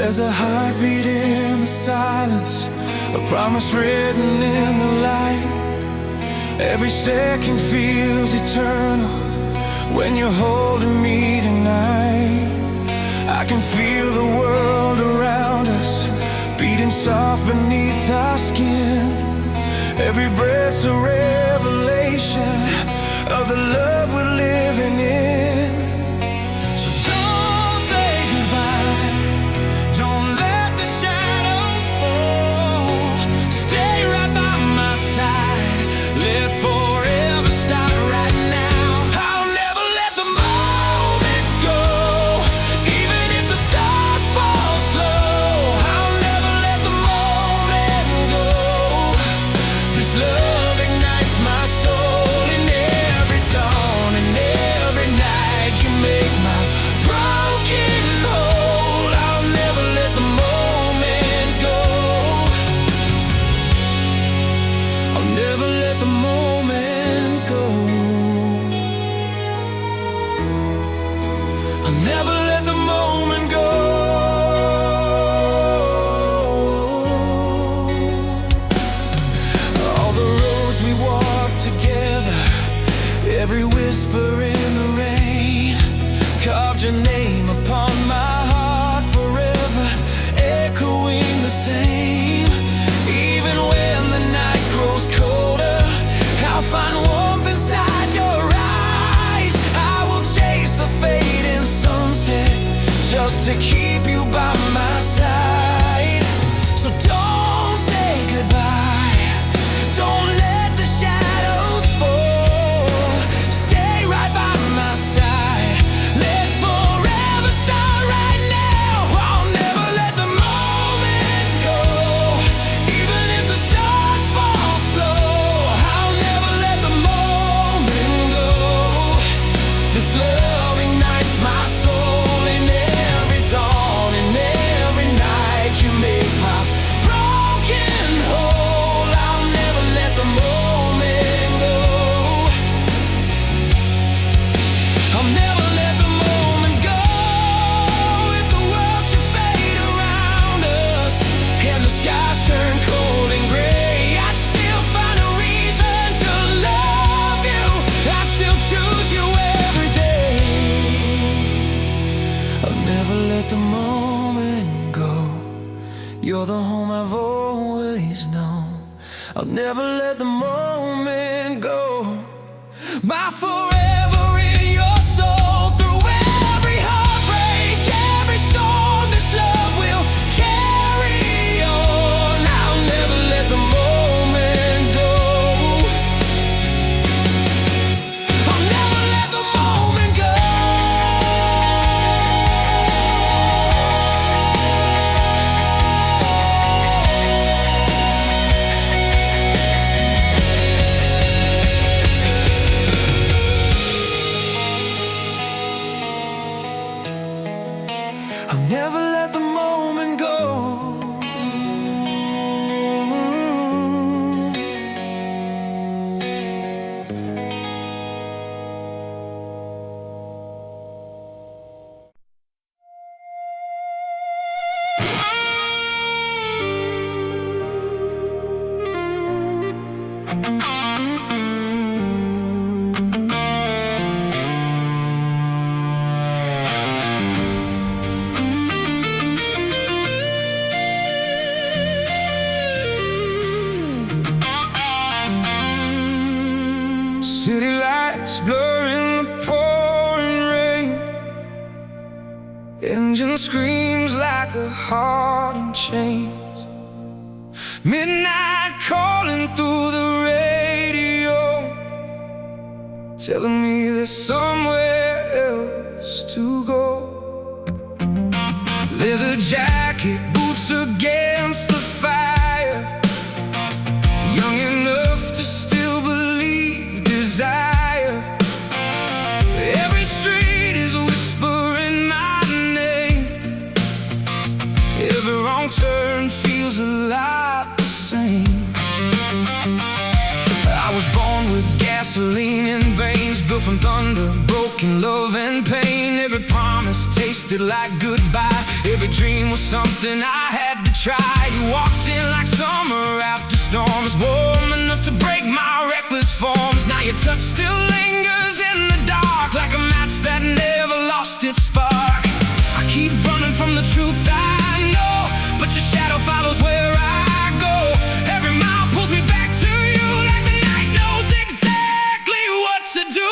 There's a heartbeat in the silence, a promise written in the light. Every second feels eternal when you're holding me tonight. I can feel the world around us beating soft beneath our skin. Every breath's a revelation of the love we're living in. So don't say goodbye, don't let the shadows fall. Stay right by my side, let forever start right now. I'll never let the moment go, even if the stars fall slow. I'll never let the moment go. This love ignites my soul, and every dawn and every night you make my broken whole. I'll never let the moment go. I'll never let the moment go. I'll never let the moment go. All the roads we walk together, every whisper in the rain, carved your name upon my heart forever, echoing the same. Even when the night grows colder, I'll find warmth inside your eyes. I will chase the fading sunset just to keep you by my side. So don't say goodbye, don't let the shadows fall. Stay right by my side, let forever start right now. I'll never let the moment go, even if the stars fall slow. I'll never let the moment go. This love ignites my soul, and every dawn and every night you make my broken whole. I'll never let the moment go. I'll never let the moment go. If the world should fade around us and the skies turn cold and gray, I'd still find a reason to love you. I'd still choose you every day. I'll never let the moment go. You're the home I've always known. I'll never let the moment go. My forever in your soul, through every heartbreak, every storm, this love will carry on. I'll never let the moment go. I'll never let the moment go. I'll never let the moment go. City lights blurring the pouring rain, engine screams like a heart in chains. Midnight calling through the radio, telling me there's somewhere else to go. Leather jacket, boots against the fire, young enough to still believe desire. Every street is whispering my name, every wrong turn feels a lot the same. I was born with gasoline in veins, built from thunder, broken in love and pain. Every promise tasted like goodbye. Every dream was something I had to try. You walked in like summer after storms, warm enough to break my reckless forms. Now your touch still lingers in the dark, like a match that never lost its spark. I keep running from the truth I know, but your shadow follows where I go. Every mile pulls me back to you, like the night knows exactly what to do.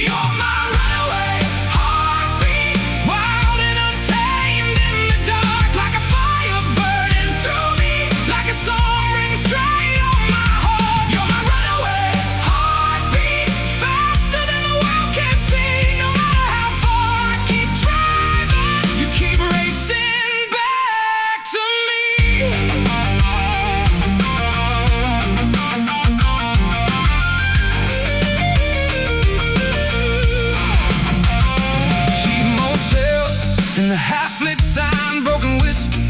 You're my runaway heartbeat, wild and untamed in the dark, like a fire burning through me, like a song written straight on my heart. You're my runaway heartbeat, faster than the world can see. No matter how far I keep driving, you keep racing back to me. Cheap motel and the half-lit sign, broken whiskey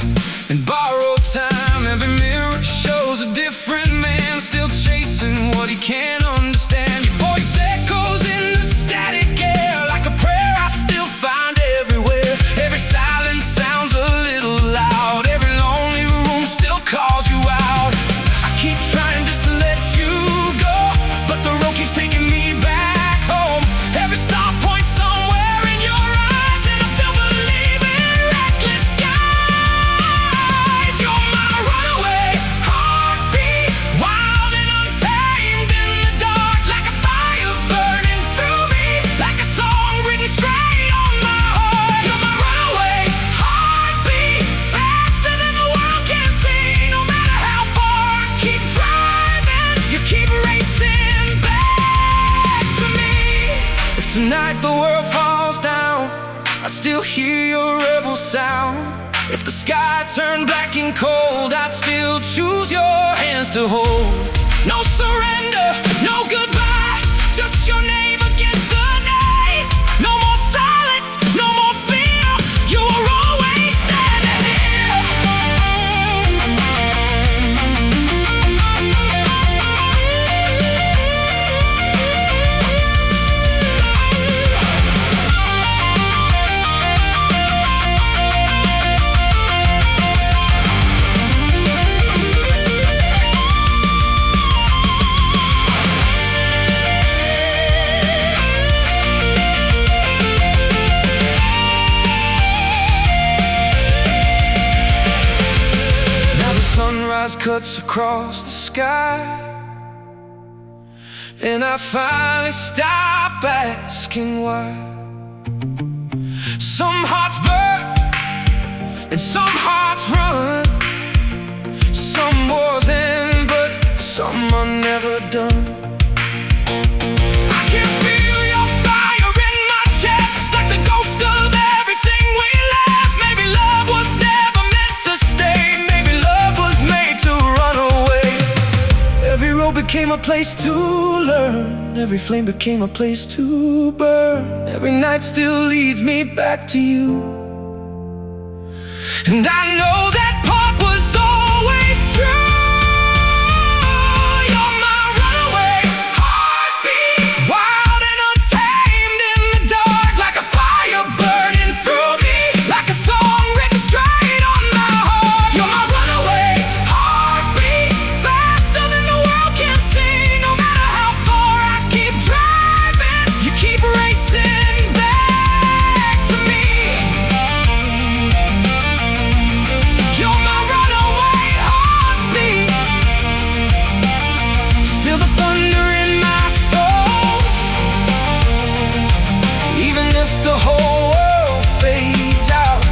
and borrowed time. Every mirror shows a different man, still chasing what he can't understand. Your voice echoes in the static air, like a prayer I still find everywhere. Every silence sounds a little loud, every lonely room still calls you out. I keep trying just to let you go, but the road keeps taking me back home. Every stop points somewhere in your eyes, and I still believe in reckless skies. You're my runaway heartbeat, wild and untamed in the dark, like a fire burning through me, like a song written straight on my heart. You're my runaway heartbeat, faster than the world can see. No matter how far I keep driving, you keep racing back to me. If tonight the world falls down, I still hear your rebel sound. If the sky turned black and cold, I'd still choose your hands to hold. No surrender, no goodbye, just your name against the night. No more silence, no more fear, you are always standing here. Sunrise cuts across the sky, and I finally stop asking why. Some hearts burn and some hearts run, some wars end, but some are never done. I can feel your fire in my chest, like the ghost of everything we left. Maybe love was never meant to stay, maybe love was made to run away. Every road became a place to learn, every flame became a place to burn. Every night still leads me back to you, and I know that part was always true. You're my runaway heartbeat, wild and untamed in the dark, like a fire burning through me, like a song written straight on my heart. You're my runaway heartbeat, faster than the world can see. No matter how far I keep driving, you keep racing back to me. You're my runaway heartbeat, still the thunder in my soul. Even if the whole world fades out,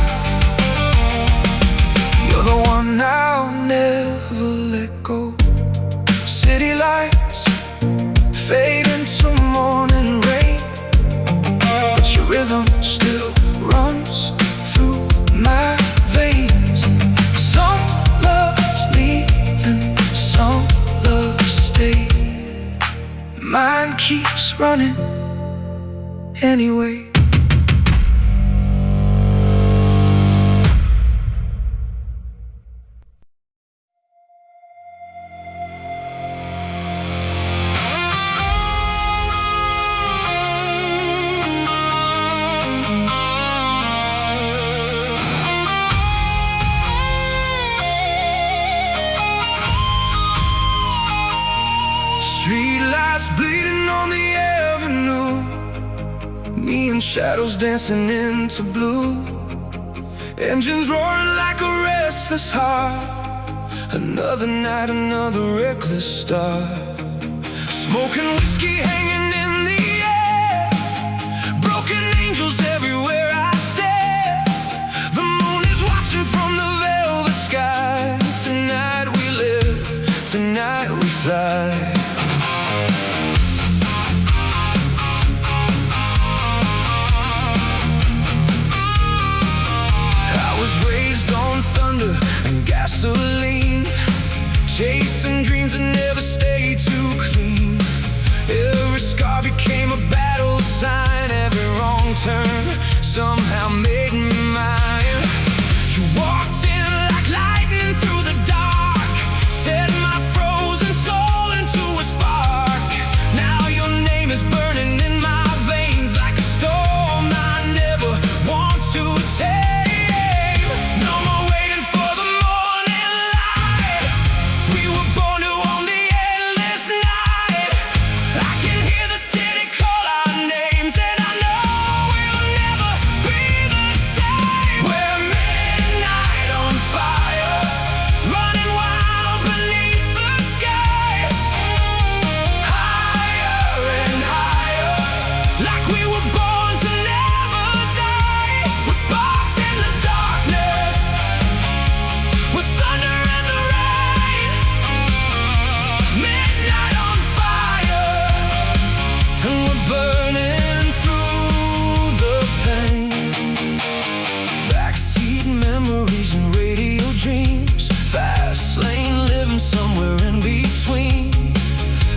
you're the one I'll never let go. City lights fade into morning rain, but your rhythm still runs through my veins. Some love's leaving, some love's stay. Mine keeps running anyway. lights bleeding on the avenue, neon shadows dancing into blue, engines roaring like a restless heart. Another night, another reckless start. Smoking whiskey hanging in the air, broken angels everywhere I stare. The moon is watching from the velvet sky. Tonight we live, tonight we fly. I was raised on thunder and gasoline, chasing dreams that never stay too clean. Every scar became a battle sign, every wrong turn somehow made me mine. You walked in like lightning through the dark, set my frozen soul into a spark. Now your name is burning in my veins like a storm I never want to tame. No more waiting for the morning light. We were born to own the endless night. I can hear the city call our names, and I know we'll never be the same. We're midnight on fire, running wild beneath the sky. Higher and higher, like we were born to never die. With sparks in the darkness, with thunder in the rain. Midnight on fire, and we're burning through the pain. Backseat memories and radio dreams, fast lane living somewhere in between.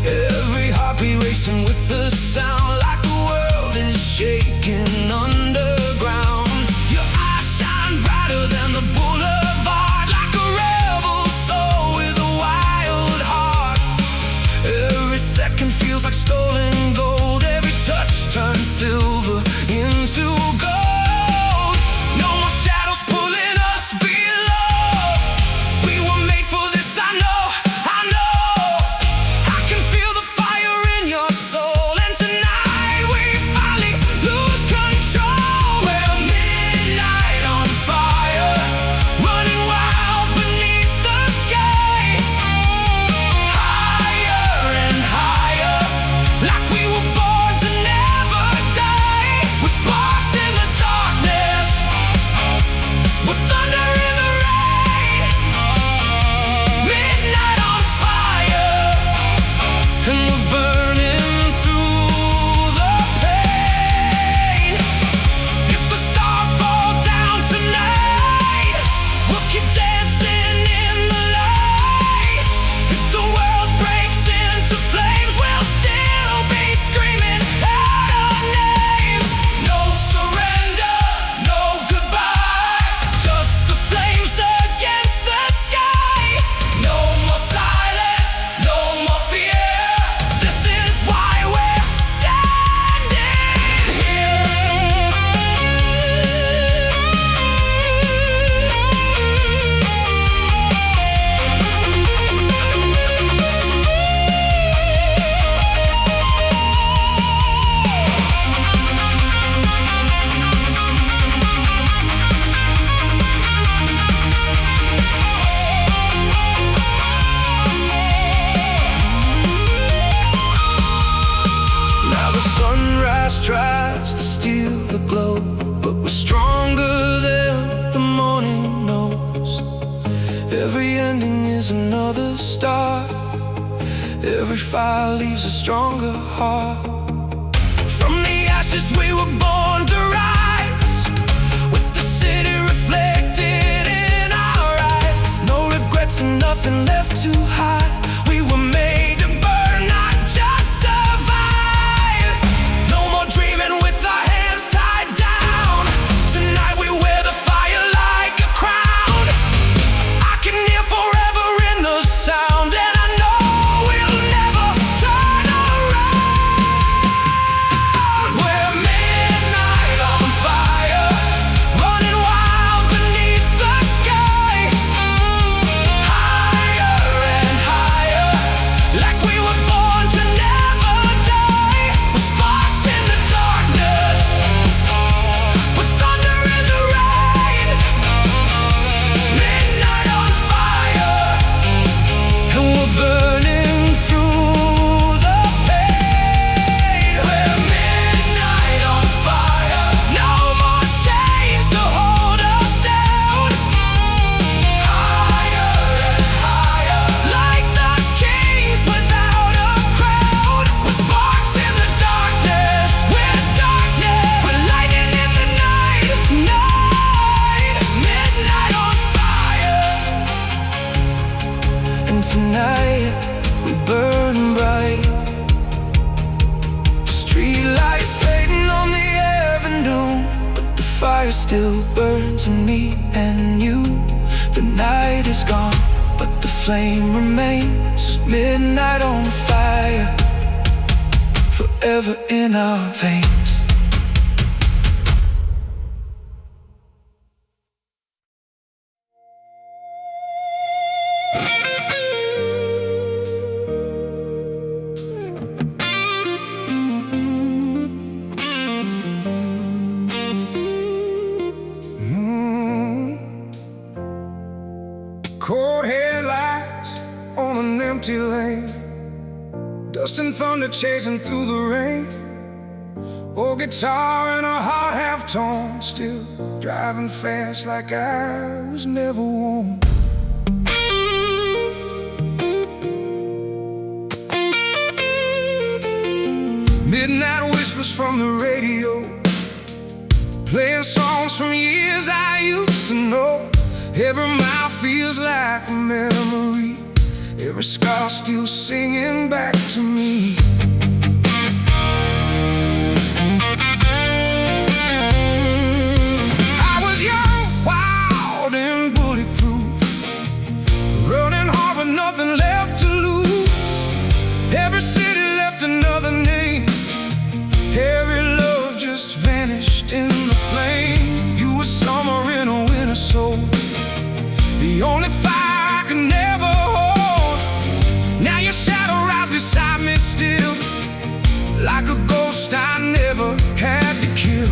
Every heartbeat racing with the sound, like the world is shaking underground. Your eyes shine brighter than the boulevard, like a rebel soul with a wild heart. Every second feels like stolen gold, every touch turns silver into gold. No more shadows pulling us below. We were made for this, I know, I know. I can feel the fire in your soul, and tonight we finally lose control. We're midnight on fire, running wild beneath the sky. Higher and higher, like we were born to never die. With sparks in the darkness, with thunder in the rain. Midnight on fire, and we're burning through the pain. If the stars fall down tonight, we'll keep dancing in the light. If the world breaks into flames, we'll still be screaming out our names. No surrender, no goodbye, just the flames against the sky. No more silence, no more fear. This is why we're standing here. Now the sunrise tries to steal the glow, but we're stronger than the morning knows. Every ending is another start, every fire leaves a stronger heart. From the ashes we were born to rise, with the city reflected in our eyes. No regrets and nothing left to hide. We were made to burn, not just survive. No more dreaming with our hands tied down. Tonight we wear the fire like a crown. I can hear forever in the sound, and I know we'll never turn around. We're midnight on fire, running wild beneath the sky. Higher and higher, and tonight we burn bright. Street lights fading on the avenue, but the fire still burns in me and you. The night is gone, but the flame remains. Midnight on fire, forever in our veins. Cold headlights on an empty lane, dust and thunder chasing through the rain. Old guitar and a heart half tone, still driving fast like I was never warm. Midnight whispers from the radio, playing songs from years I used to know. Every mile feels like a memory, every scar still singing back to me. I was young, wild and bulletproof, running hard with nothing left to lose. Every city left another name, every love just vanished in the flame. You were summer in a winter soul, the only fire I could never hold. Now your shadow rides beside me still, like a ghost I never had to kill.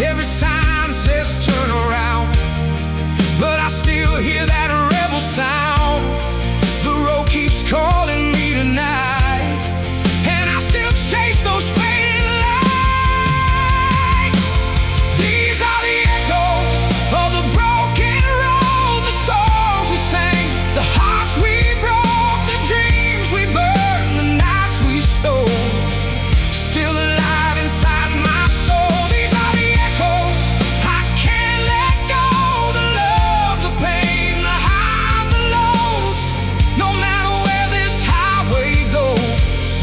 Every sign says turn around, but I still hear that rebel sound. The road keeps calling me tonight, and I still chase those fading lights. These are the echoes of the broken road, the songs we sang, the hearts we broke, the dreams we burned, the nights we stole, still alive inside my soul. These are the echoes I can't let go, the love, the pain, the highs, the lows. No matter where this highway goes,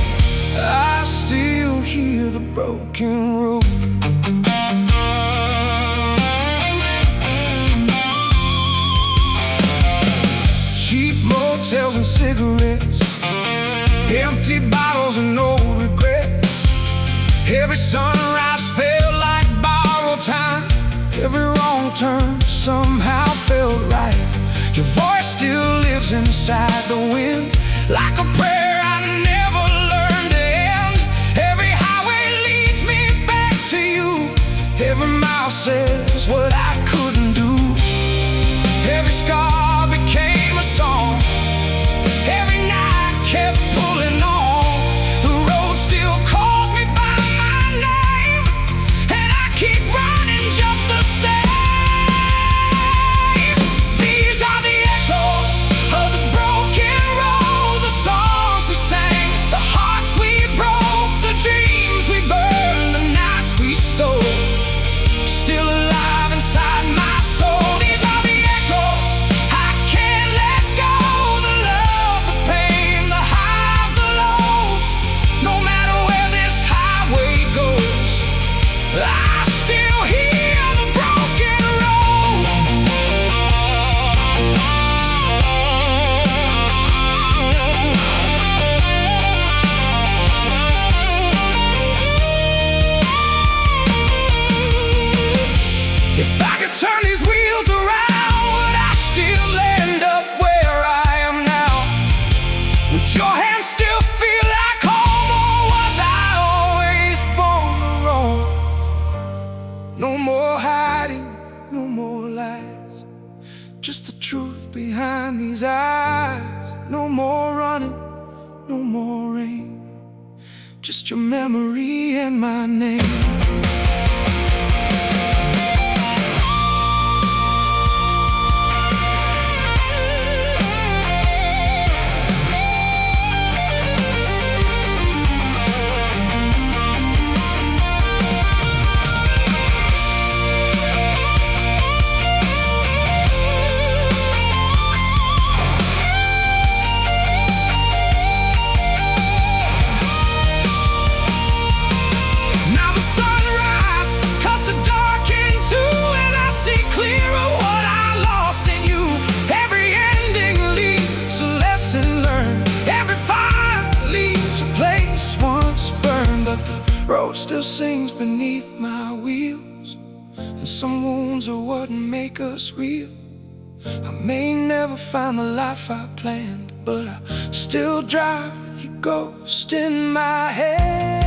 I still hear the broken road. Cheap motels and cigarettes, empty bottles and no regrets. Every sunrise felt like borrowed time, every wrong turn somehow felt right. Your voice still lives inside the wind, like a prayer I never learned to end. Every highway leads me back to you, every mile says what I couldn't do. Every scar became a song, every night kept pulling on. The road still calls me by my name, and I keep running just the same. These are the echoes of the broken road, the songs we sang, the hearts we broke, the dreams we burned, the nights we stole, still alive inside my soul. These are the echoes I can't let go, the love, the pain, the highs, the lows. No matter where this highway goes, I still hear the broken road. If I could turn these wheels around, would I still end up where I am now? Would your hands still feel like home, or was I always born to roam? No more hiding, no more lies, just the truth behind these eyes. No more running, no more rain, just your memory and my name. some wounds are what make us real. I may never find the life I planned, but I still drive with your ghost in my head.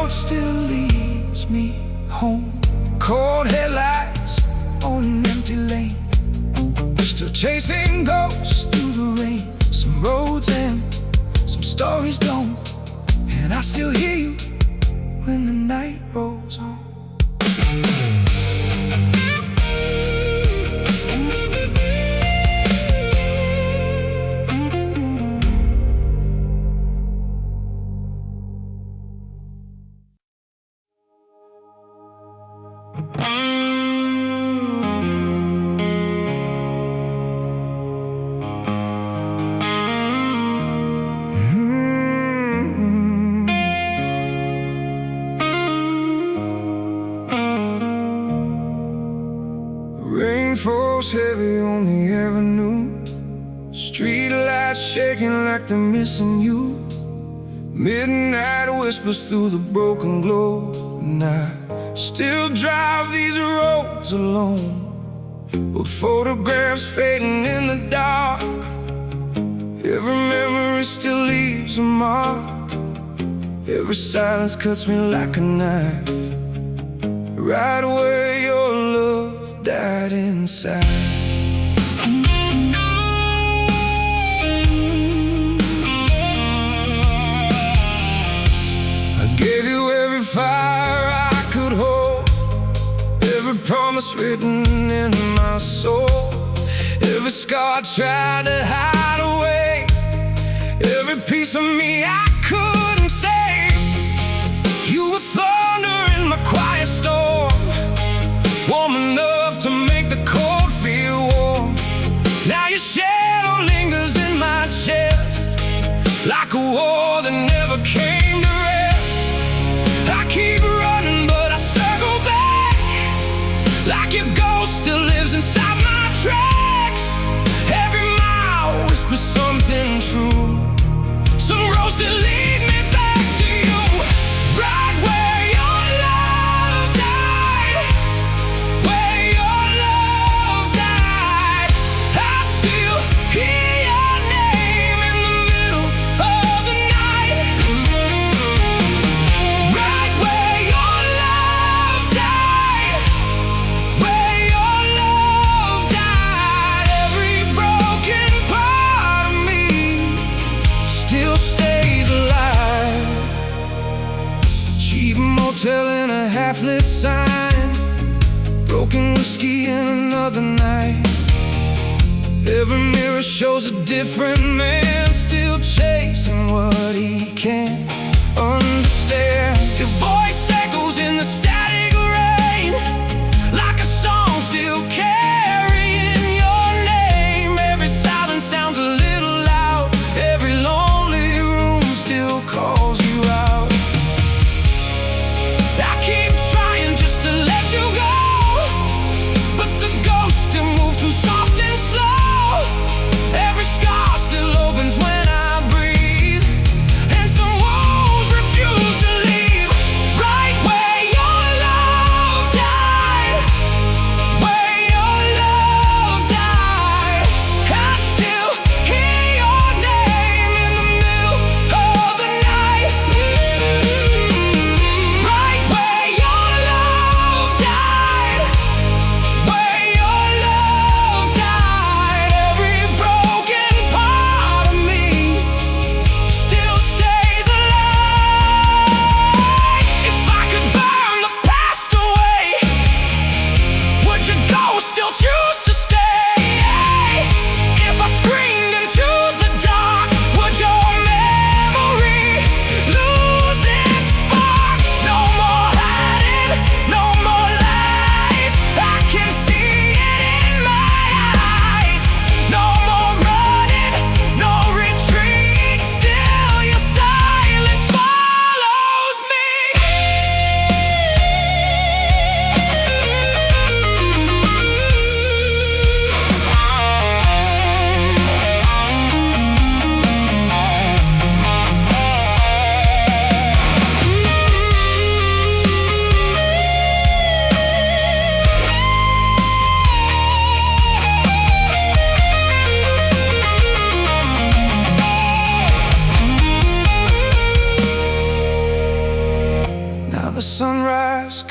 Still leads me home. Cold headlights on an empty lane, still chasing ghosts through the rain. Some roads end, some stories don't, and I still hear you when the night rolls on. Rain falls heavy on the avenue, street lights shaking like they're missing you. Midnight whispers through the broken glow, and I still drive these roads alone. Old photographs fading in the dark, every memory still leaves a mark. Every silence cuts me like a knife, right where your love died inside. I gave you every fire I could hold, every promise written in my soul, every scar I tried to hide away, every piece of me I couldn't save. You were thunder in my quiet storm, warm enough to make the cold feel warm. Now your shadow lingers in my chest, like a war that never came to rest. I keep running but I circle back, like your ghost still lives inside my tracks. Every mile whispers something true, some roads that lead me back to you, right where your love died, where your love died. I still hear your name in the middle of the night, right where your love died, where your love died. Every broken part of me still stays alive. Cheap motel in a half-lit sign, broken whiskey in another night. Every mirror shows a different man, still chasing what he can't understand. Your voice echoes in the static rain, like a song still carrying your name. Every silence sounds a little loud, every lonely room still calls you out. I keep trying just to let you go, but the ghost still moves too soft and slow. Every scar still opens when I breathe.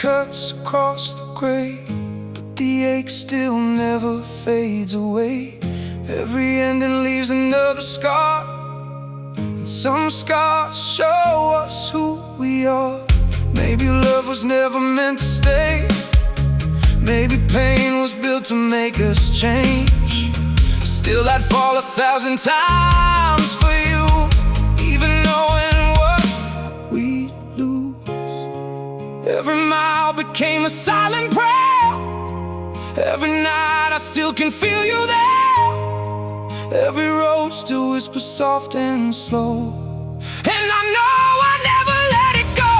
cuts across the gray, but the ache still never fades away. Every ending leaves another scar, and some scars show us who we are. Maybe love was never meant to stay. Maybe pain was built to make us change. Still I'd fall 1,000 times for you, even knowing what we'd lose. Every mile became a silent prayer. Every night I still can feel you there. Every road still whispers soft and slow. And I know I never let it go.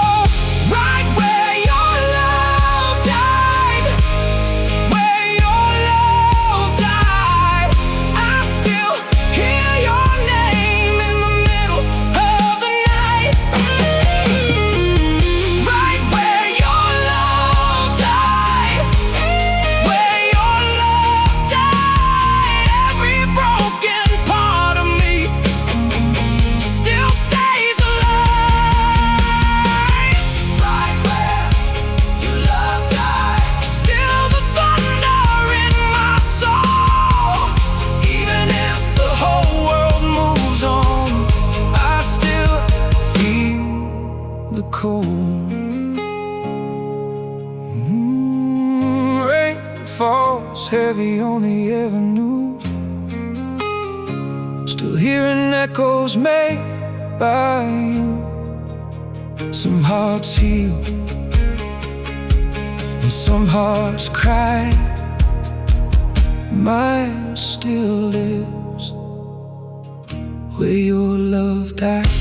Right where your love died, where your love died, I still hear your name in the middle of the night. Right where your love died, where your love died, every broken part of me still stays alive. Right where your love died, still the thunder in my soul. Even if the whole world moves on, I still feel the cold. Rain falls heavy on the avenue, still hearing echoes made by you. Some hearts heal, and some hearts cry. Mine still lives where your love died.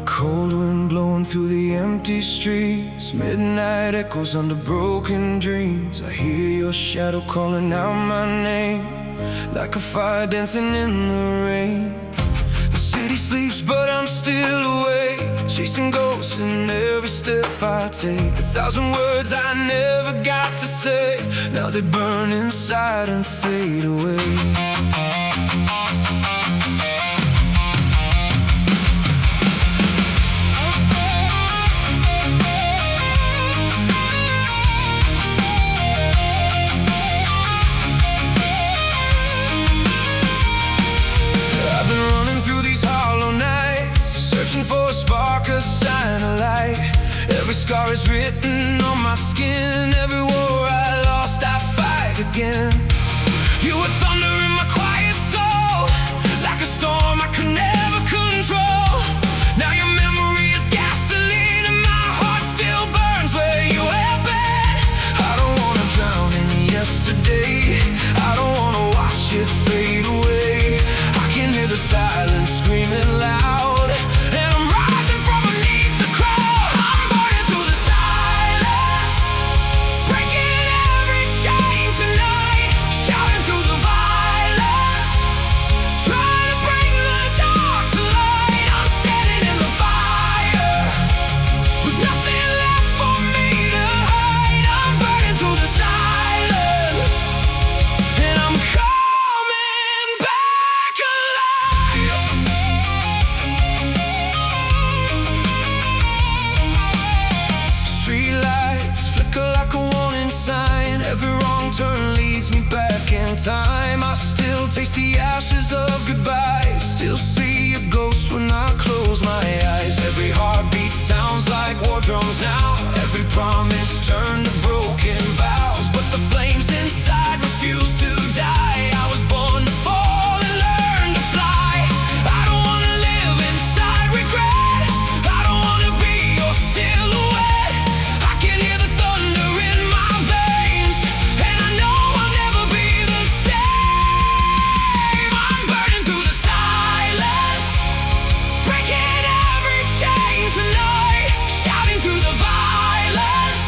Cold wind blowing through the empty streets, midnight echoes under broken dreams. I hear your shadow calling out my name, like a fire dancing in the rain. The city sleeps but I'm still awake, chasing ghosts in every step I take. 1,000 words I never got to say, now they burn inside and fade away. For a spark, a sign of light. Every scar is written on my skin. Every war I lost, I fight again. You were thunder in my quiet soul, like a storm I could never control. Now your memory is gasoline, and my heart still burns where you have been. I don't wanna drown in yesterday, I don't wanna watch it fade away. I can hear the silence screaming loud, time. I still taste the ashes of goodbye, still see a ghost when I close my eyes. Every heartbeat sounds like war drums now, every promise turned to broken vows. But the flames inside refuse to die. I was born to fall and learn to fly. I don't wanna live inside regret, I don't wanna be your silhouette. I can hear the thunder in my veins, and I know I'll never be the same. I'm burning through the silence, breaking every chain tonight, shouting through the violence.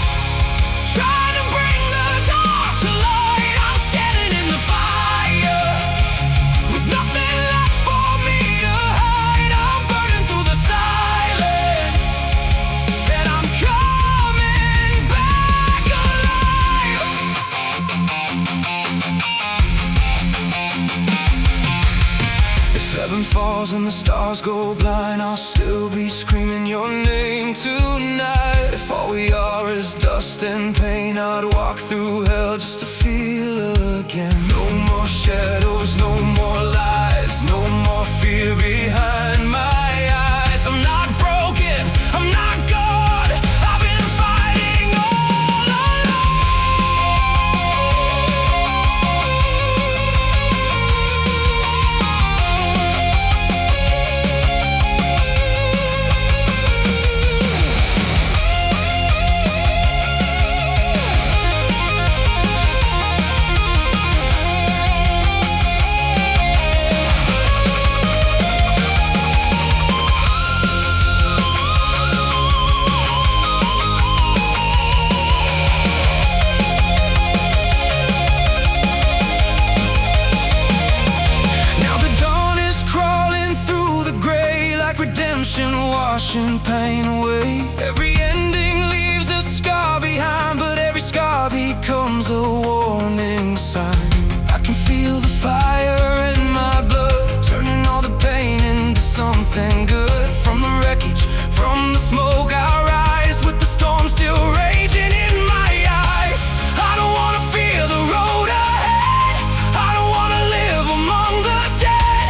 stars go blind, I'll still be screaming your name tonight. If all we are is dust and pain, I'd walk through hell just to feel again. No more shadows, no more lies, no more fear behind my eyes. I'm not broken, I'm not God, I've been fighting all along. Washing pain away. Every ending leaves a scar behind, but every scar becomes a warning sign. I can feel the fire in my blood, turning all the pain into something good. From the wreckage, from the smoke, I rise with the storm still raging in my eyes. I don't wanna fear the road ahead, I don't wanna live among the dead.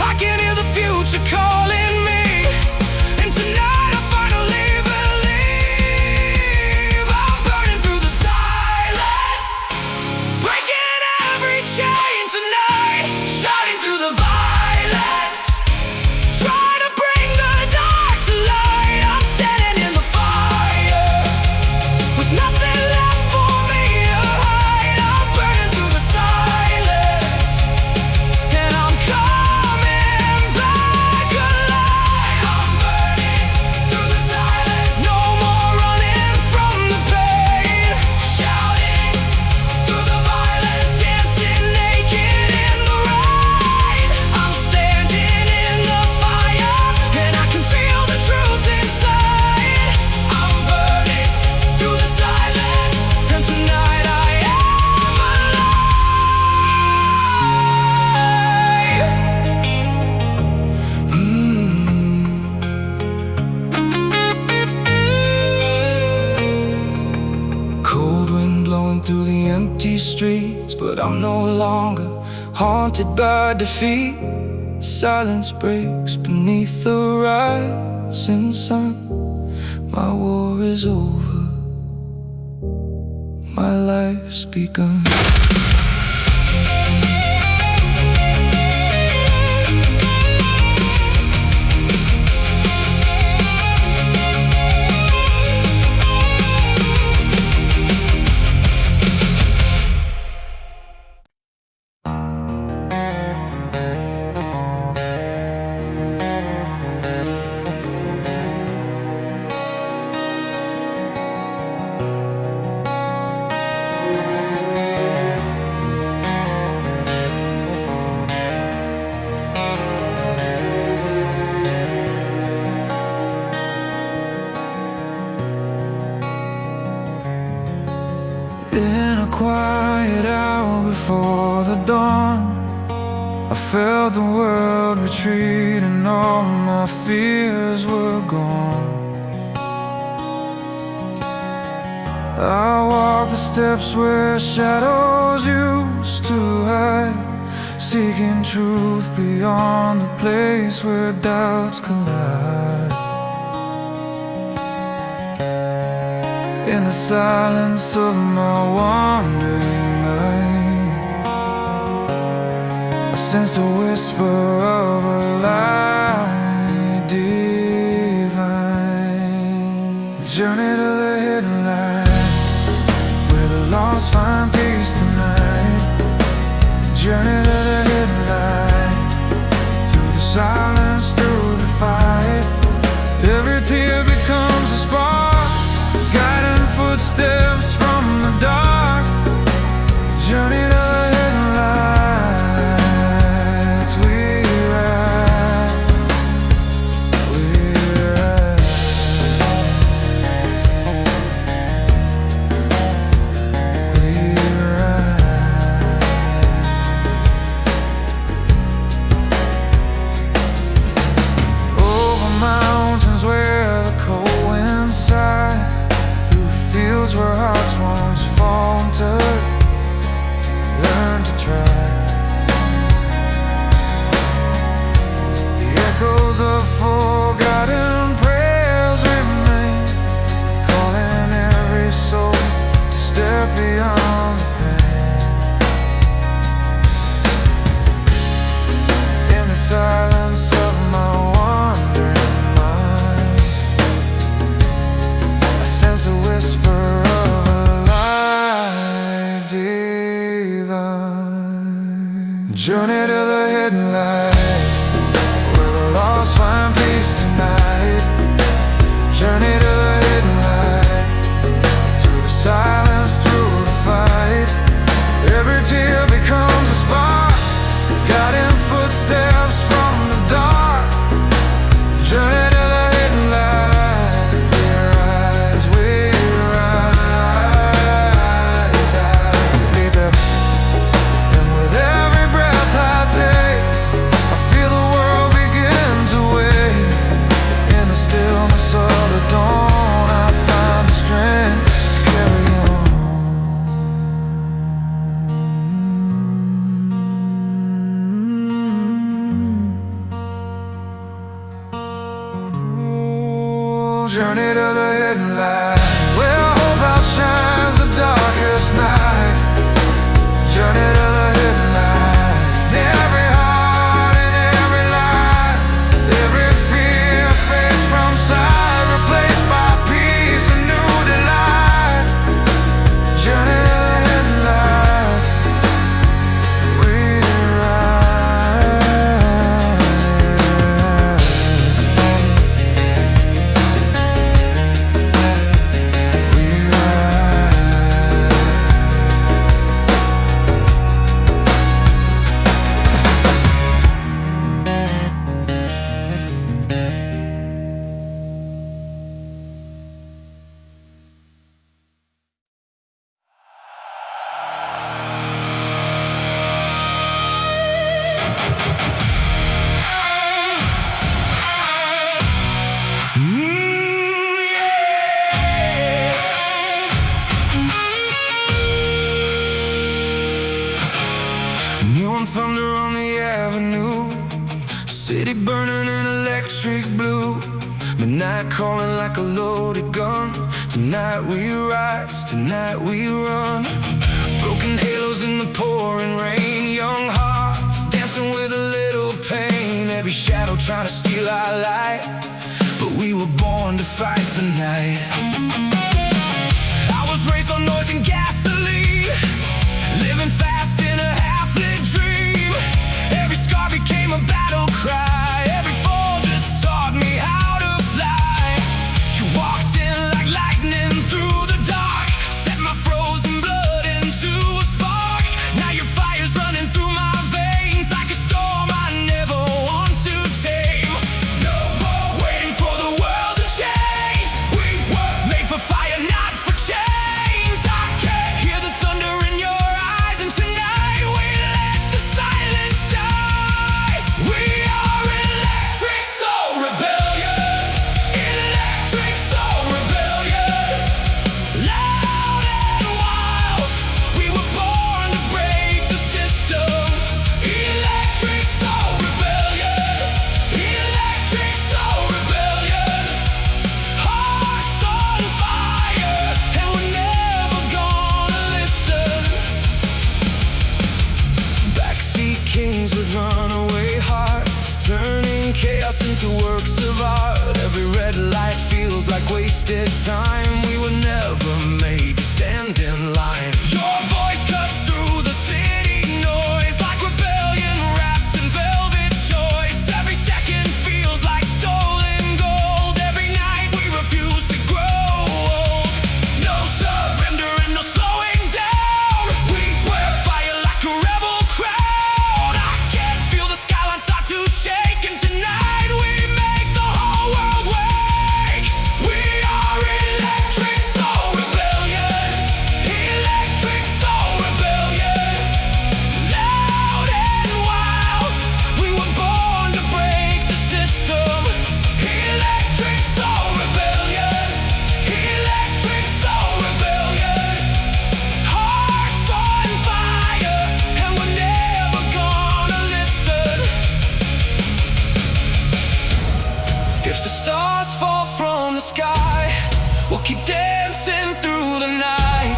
I can hear the future calling me. Through the empty streets, but I'm no longer haunted by defeat. Silence breaks beneath the rising sun. My war is over, my life's begun. In a quiet hour before the dawn, I felt the world retreat and all my fears were gone. I walked the steps where shadows used to hide, seeking truth beyond the place where doubts collide. In the silence of my wandering mind, I sensed a whisper of a light divine. Journey to the hidden light, where the lost find peace tonight. Journey to the hidden light, through the silence, through the fight. Every tear becomes a spark, guiding footsteps from the dark. Journey to the hidden lights, we ride, we ride. We ride. Journey to the hidden light, where the lost find peace tonight. Journey to the hidden light, through the silence, through the fight. Every tear becomes a spark, guiding footsteps from the dark. Journey to the hidden light, we rise, I believe it. And with every breath I take, I feel the world begin to wake. In the stillness of the dawn, I find the strength to carry on. Journey to the hidden light, where hope outshines the darkest night. Journey to the hidden light, in every heart, in every life. Every fear fades from sight, replaced by peace and new delight. Journey to the hidden light, we neon thunder on the avenue, city burning in electric blue. Midnight calling like a loaded gun. Tonight we rise, tonight we run. Broken halos in the pouring rain, young hearts dancing with a little pain. Every shadow trying to steal our light, but we were born to fight the night. I was raised on noise and gasoline, living fast in a half-lit dream. Every scar became a battle cry, every fall just taught me how to fly. You walked in like lightning through the dark, set my frozen blood into a spark. Now your fire's running through my veins like a storm I never want to tame. No more waiting for the world to change. We were made for fire, not for chains. I can't hear the thunder in your eyes, and tonight we let the silence die. We are electric soul rebellion, electric soul rebellion. Loud and wild, we were born to break the system. Electric soul rebellion, electric soul rebellion. Hearts on fire, and we're never gonna listen. Backseat kings with runaway hearts, turning chaos into works of art. Every red light feels like wasted time. We were never made to stand in line. Your voice cuts through the city noise like rebellion wrapped in velvet choice. Every second feels like stolen gold. Every night we refuse to grow old. No surrender and no slowing down. We wear fire like a rebel crown. I can feel the skyline start to shake, and tonight we make the whole world wake. We are electric soul rebellion, electric soul rebellion. Loud and wild, we were born to break the system. Electric soul rebellion, electric soul rebellion. Hearts on fire, and we're never gonna listen. If the stars fall from the sky, we'll keep dancing through the night.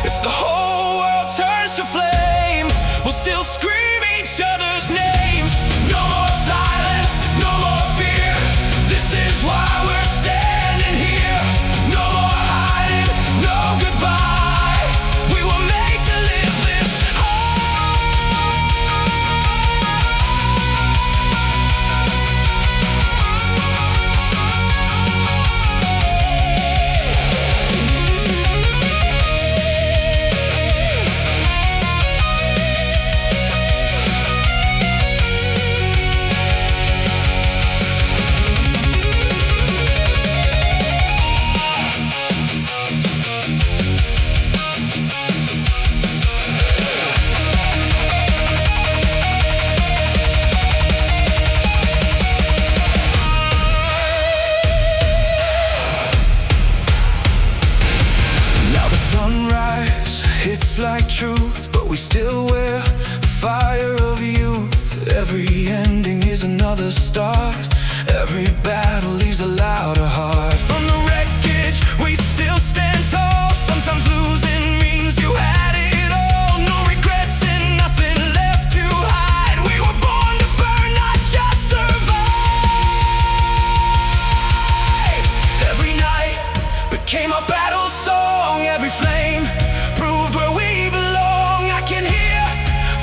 If the whole world turns to flame, we'll still scream each other's names. No more silence, no more fear. This is why we're standing here. No more hiding, no goodbye. We were made to live this high. we still wear the fire of youth. Every ending is another start. Every battle leaves a louder heart. From the wreckage, we still stand tall. Sometimes losing means you had it all. No regrets and nothing left to hide. We were born to burn, not just survive. Every night became a battle song. Every flame proved where we belong. I can hear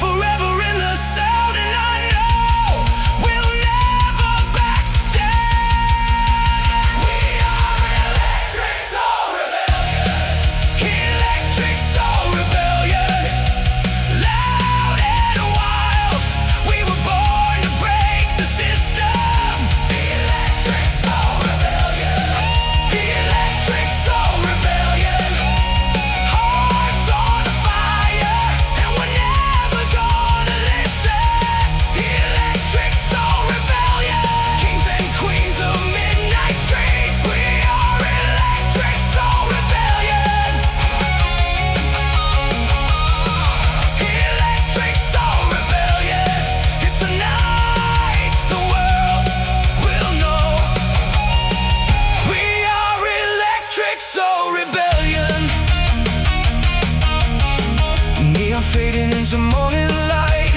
forever in the sound, and I know we'll never back down. We are electric soul rebellion. Electric soul rebellion. Loud and wild, we were born to break the system. Electric soul rebellion. Electric soul rebellion. Hearts on fire, and we're never gonna listen. Electric soul rebellion. Kings and queens of midnight streets, we are electric soul rebellion. Electric soul rebellion. It's a night the world will know. We are electric soul rebellion. Neon fading into morning light,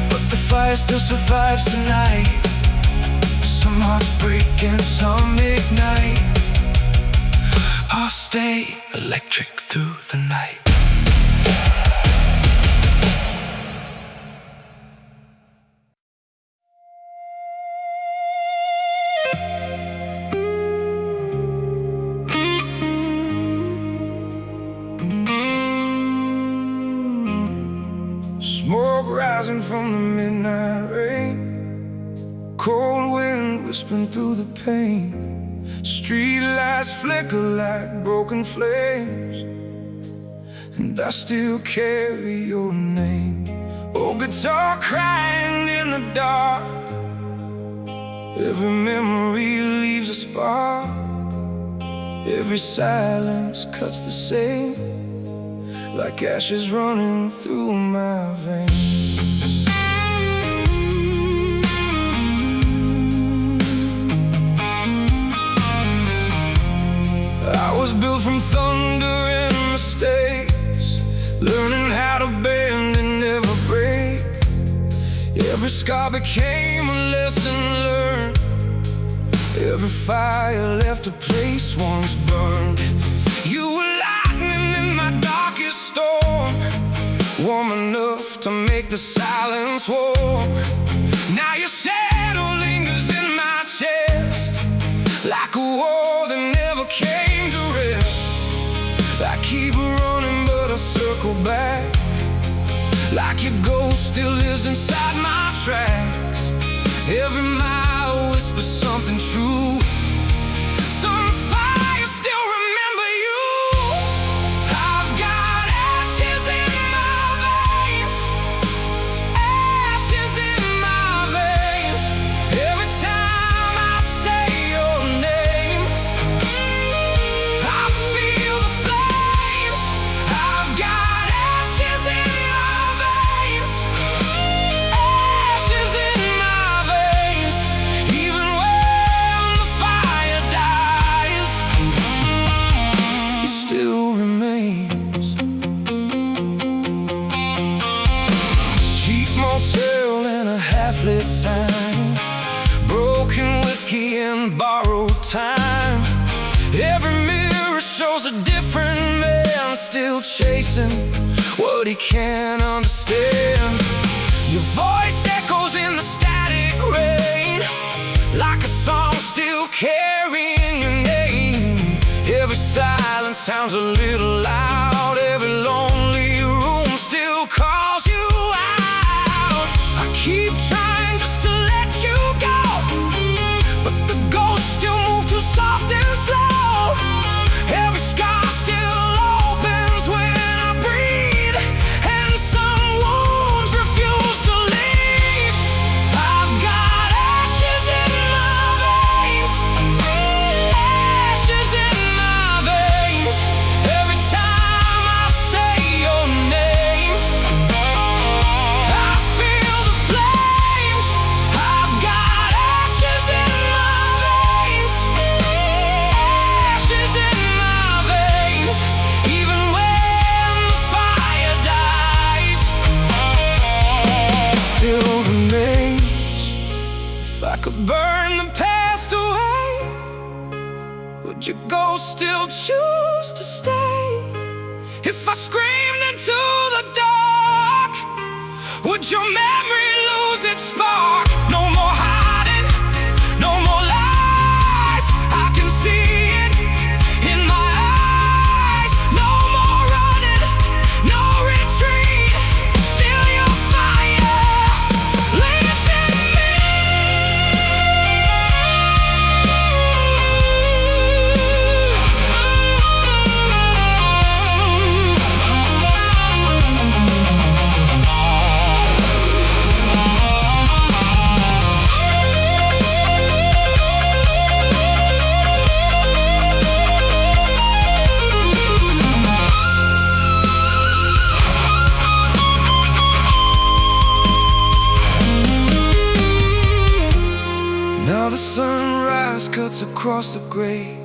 but the fire still survives tonight. Some hearts break and some ignite. I'll stay electric through the night. Smoke rising from the midnight rain, cold wind whispering through the pane. Street lights flicker like broken flames, and I still carry your name. Oh, guitar crying in the dark, every memory leaves a spark. Every silence cuts the same, like ashes running through my veins. I was built from thunder and mistakes, learning how to bend and never break. Every scar became a lesson learned. Every fire left a place once burned. You were lightning in my darkest storm, warm enough to make the silence warm. Now your shadow lingers in my chest, like a war that never came to rest. I keep running but I circle back, like your ghost still lives inside my tracks. Every mile whispers something true. Some fires still remember you. I've got ashes in my veins, ashes in my veins. Every time I say your name, I feel the flames. I've got ashes in my veins, ashes in my veins. Even when the fire dies, it still remains. Cheap motel and a half-lit sign, broken whiskey and borrowed time. Every mirror shows a different man, still chasing what he can't understand. Your voice echoes in the static rain, like a song still carrying your name. Every silence sounds a little loud, every lonely room still calls you out. I keep trying just to let you go, but the ghosts still move too soft and slow. Every scar still opens when I breathe, and some wounds refuse to leave. I've got ashes in my veins, ashes in my veins. Every time I say Would your ghost still choose to stay? If I screamed into the dark, would your memory lose its spark? No more hiding, no more lies. I can see it in my eyes. No more running, no retreat. Still your fire lives in me. Now the sunrise cuts across the gray,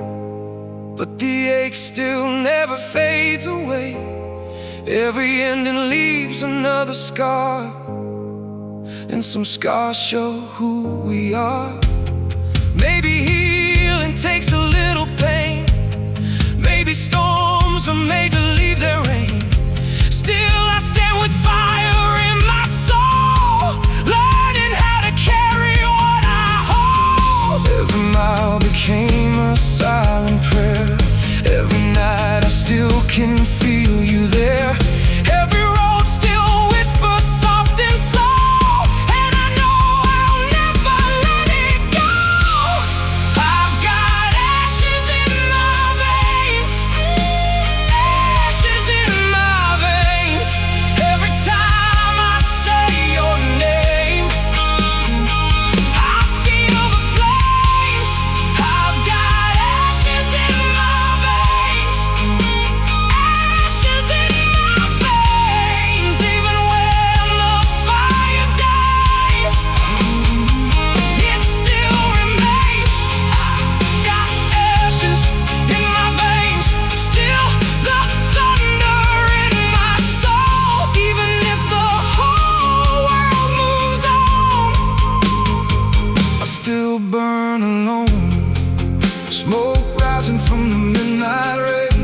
but the ache still never fades away. Every ending leaves another scar, and some scars show who we are. Maybe healing takes a little pain. Maybe storms are made to leave their rain. Still I stand with fire in my soul, learning how to carry what I hold. Every mile became a silent prayer. Every night I still can feel you there. Every road still whispers soft and slow, and I know I'll never let it go. I've got ashes in my veins, ashes in my veins. Every time I say your name, I feel the flames. I've got ashes in my veins, ashes in my veins. Even when the fire dies, it still remains. I've got ashes in my veins, still the thunder in my soul. Even if the whole world moves on, I still burn alone. Smoke rising from the midnight rain,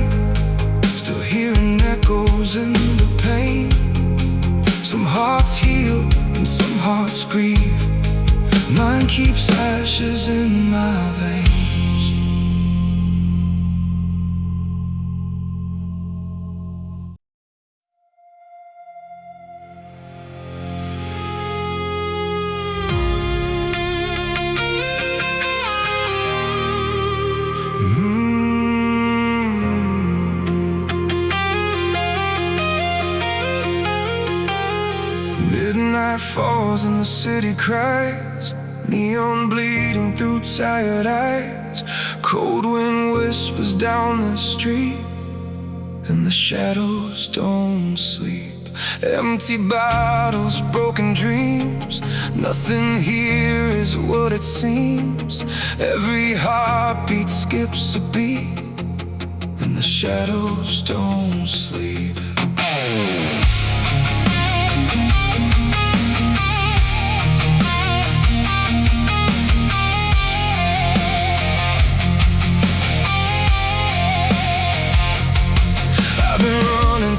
still hearing echoes in the pain. Some hearts heal and some hearts grieve. Mine keeps ashes in my veins. Midnight falls and the city cries, neon bleeding through tired eyes. Cold wind whispers down the street, and the shadows don't sleep. Empty bottles, broken dreams. Nothing here is what it seems. Every heartbeat skips a beat, and the shadows don't sleep.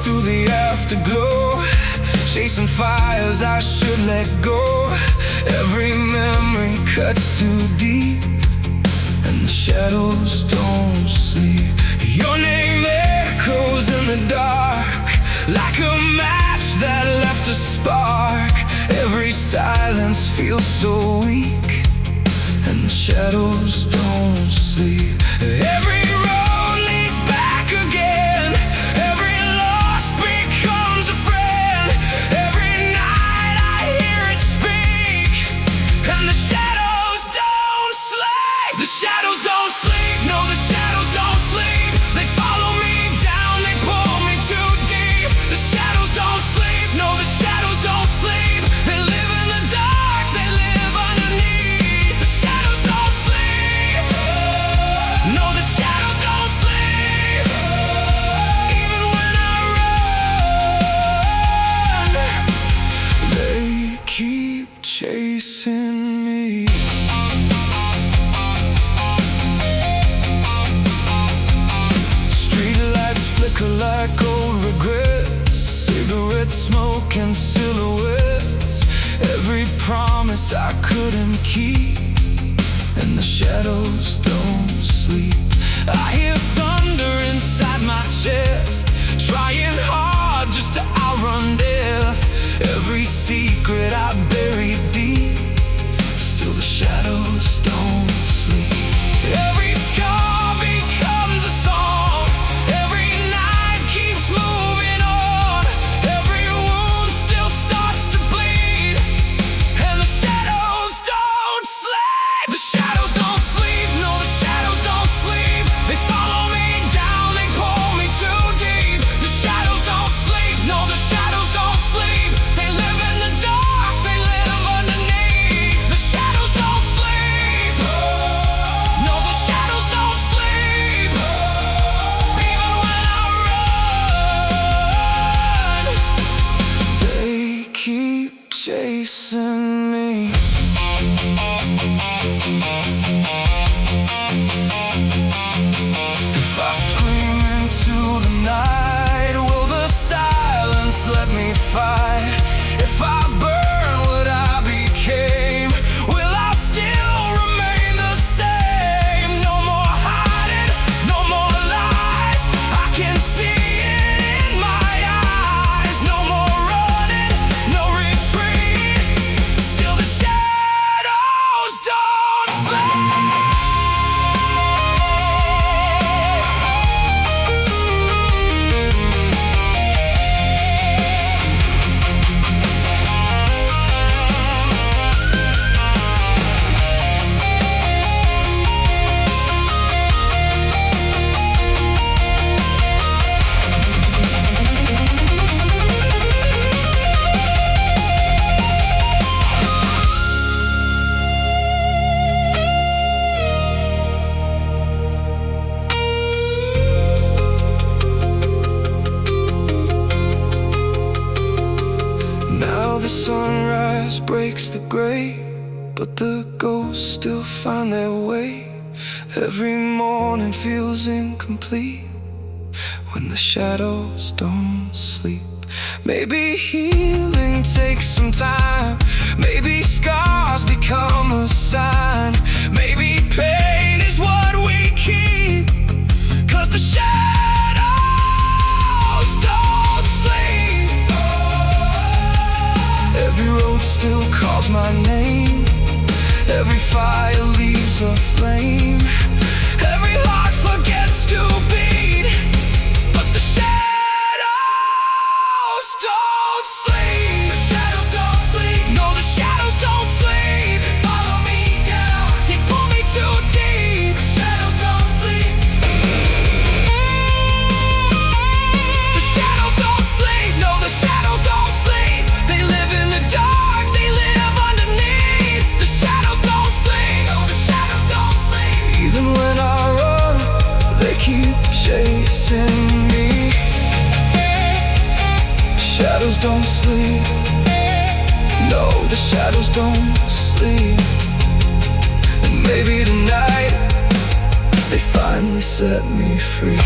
Through the afterglow, chasing fires I should let go. Every memory cuts too deep, and the shadows don't sleep. Your name echoes in the dark, like a match that left a spark. Every silence feels so weak, and the shadows don't sleep. Every road leads back again. Every loss becomes a friend. Every night I hear it speak, and the shadows don't sleep. The shadows don't sleep. No, the shadows don't sleep. They follow me down, they pull me too deep. The shadows don't sleep. No, the shadows don't sleep. They live in the dark, they live underneath. The shadows don't sleep. No, the shadows don't sleep. Even when I run, they keep chasing me. like old regrets, cigarette smoke and silhouettes, every promise I couldn't keep, and the shadows don't sleep. I hear thunder inside my chest, trying hard just to outrun death. Every secret I buried deep, still the shadows don't sleep. Every scar becomes a song, every night keeps moving on, every wound still starts to bleed, and the shadows don't sleep. The shadows don't sleep, no, the shadows don't sleep. They follow me down, they pull me too deep. The shadows don't sleep, no, the shadows don't sleep. They live in the dark, they live underneath. The shadows don't sleep, no, the shadows don't sleep. Even when I run, they keep chasing me. If I scream into the night, will the silence let me fight? If I burn what I became, will I still remain the same? No more hiding, no more lies, I can see it in my eyes. No more running, no retreat, still the shadows don't sleep. Now the sunrise breaks the gray, but the ghosts still find their way. Every morning feels incomplete when the shadows don't sleep. Maybe healing takes some time, maybe scars become a sign, maybe pain is what we keep, 'cause the shadows don't sleep. Every road still calls my name, every fire leaves a flame, every heart forgets to beat, but the shadows don't sleep. The shadows don't sleep, no, the shadows don't sleep. They follow me down, they pull me too deep. The shadows don't sleep. The shadows don't sleep, no, the shadows don't sleep. They live in the dark, they live underneath. The shadows don't sleep, no, the shadows don't sleep. Even when I run, they keep chasing me. Shadows don't sleep, no, the shadows don't sleep. And maybe tonight they finally set me free.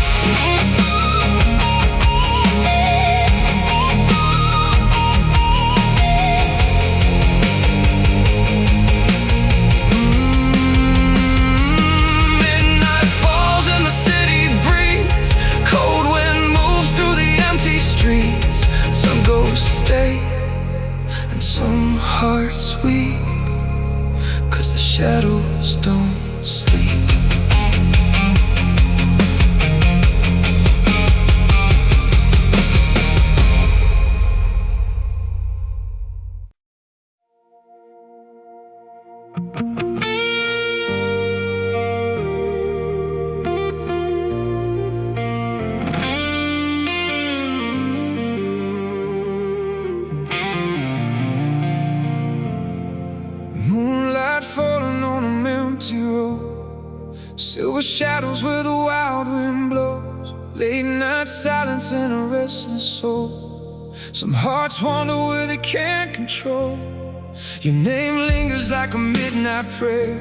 Midnight falls and the city breathes, cold wind moves through the empty streets. Some ghosts stay and some hearts weep, 'cause the shadows don't sleep. Moonlight falling on an empty road, silver shadows where the wild wind blows, late night silence and a restless soul. Some hearts wander where they can't control. Your name lingers like a midnight prayer,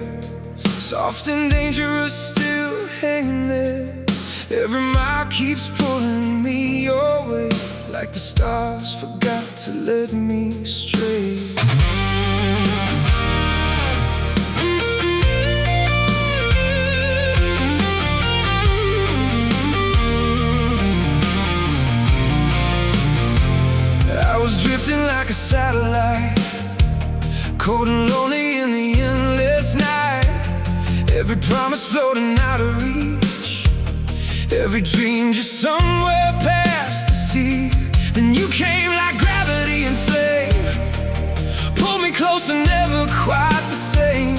soft and dangerous still hanging there. Every mile keeps pulling me your way, like the stars forgot to let me stray. I was drifting like a satellite, cold and lonely in the endless night. Every promise floating out of reach, every dream just somewhere past the sea. Then you came like gravity and flame, pulled me closer, never quite the same.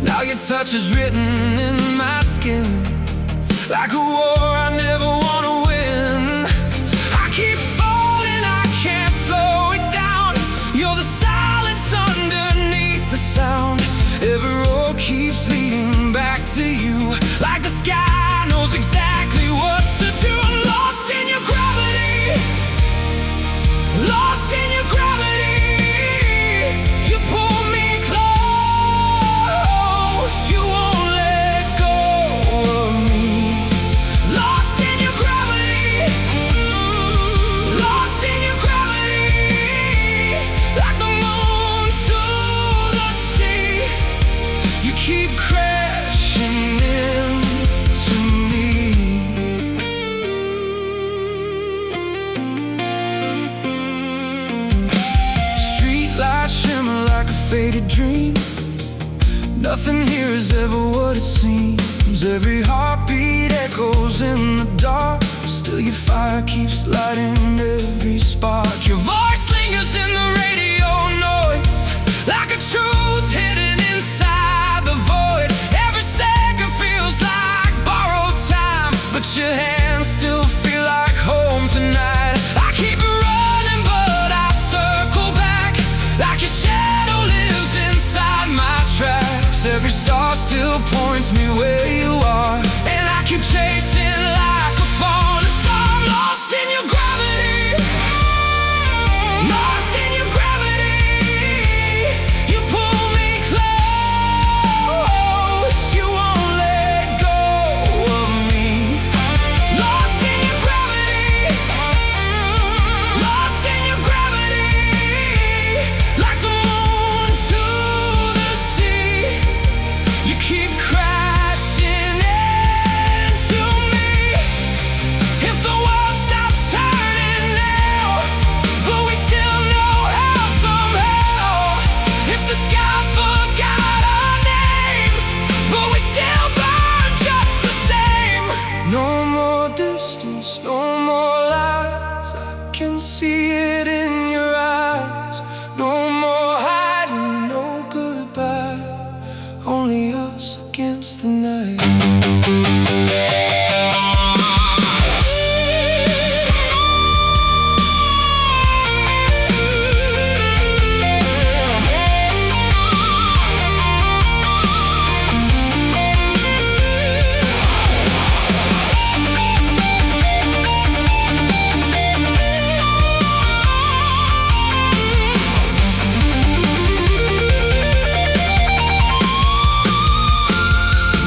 Now your touch is written in my skin, like a war I never wanna win. I keep falling, I can't slow it down. You're the silence underneath the sound. Every road keeps leading back to you, like the sky knows exactly what to do. I'm lost in your gravity, lost in your gravity. You pull me close, you won't let go of me. Lost in your gravity, lost in your gravity. Like the moon to the sea, you keep crashing into me. Street lights shimmer like a faded dream. Nothing here is ever what it seems. Every heartbeat echoes in the dark, still your fire keeps lighting every spark. Your voice lingers in the radio noise, like a truth hidden inside the void. Every second feels like borrowed time, but your hands still feel like home tonight. I keep running, but I circle back, like your shadow lives inside my tracks. Every star still points me where you are, and I keep chasing like a falling star. I'm lost in your gravity, lost in your gravity. You pull me close, you won't let go of me. Lost in your gravity, lost in your gravity. Like the moon to the sea, you keep crashing into me. If the world stops turning now, but we still know how somehow. If the sky forgot our names, but we still burn just the same. No more distance, no more lies, I can see it in your eyes. No more hiding, no goodbye, only us against the night.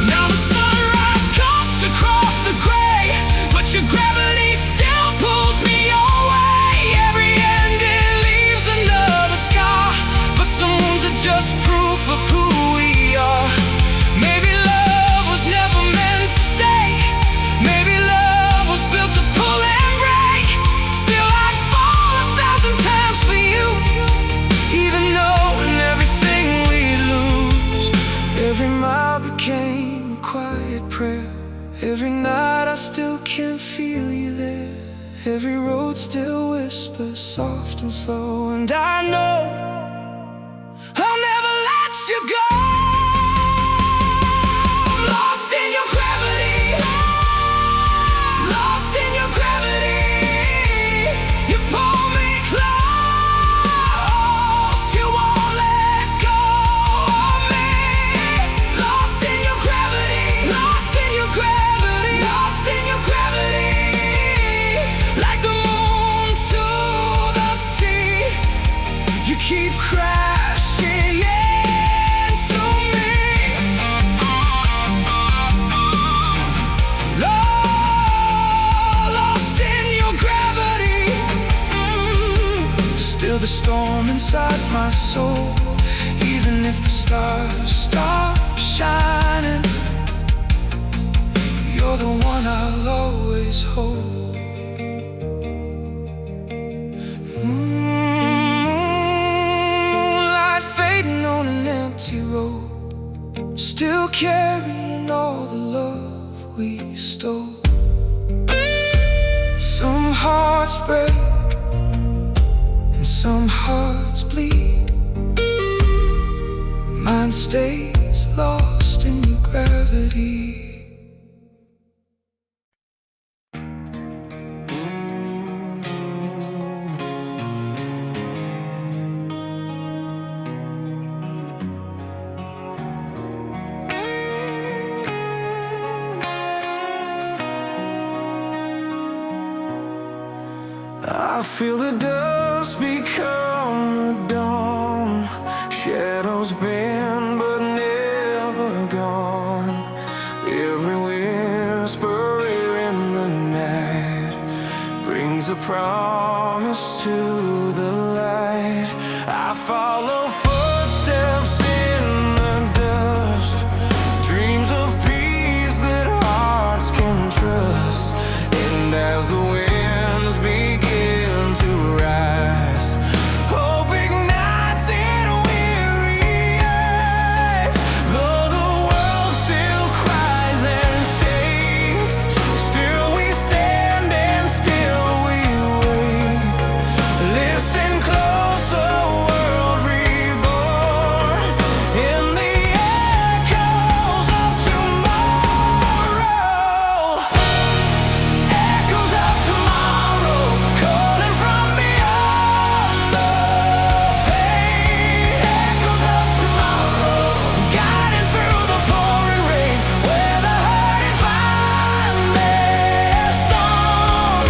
Now the sunrise cuts across the gray, but your gravity still pulls me your way. Every ending leaves another scar, but some wounds are just proof of who we are. Maybe love was never meant to stay, maybe love was built to pull and break. Still I'd fall 1,000 times for you, even knowing everything we lose. Every mile became a quiet prayer, every night I still can feel you there. Every road still whispers soft and slow, and I know I'll never let you go. I'm lost in your gravity, lost in your gravity. You pull me close, you won't let go of me. Lost in your gravity, lost in your gravity, lost in your gravity. Like the moon to the sea, you keep crashing into inside my soul. Even if the stars stop shining, you're the one I'll always hold. Moonlight fading on an empty road, still carrying all the love we stole. Some hearts break and some hearts bleed. Mine stays lost in your gravity. I feel the dust become the dawn. Shadows bend but never gone. Every whisper in the night brings a promise to the light. I follow footsteps in the dust, dreams of peace that hearts can trust. And as the winds begin to rise, hope ignites in weary eyes. Though the world still cries and shakes, still we stand and still we wait. Listen close, a world reborn in the echoes of tomorrow. Echoes of tomorrow, calling from beyond the pain. Echoes of tomorrow, guiding through the pouring rain, where the hurting find their song.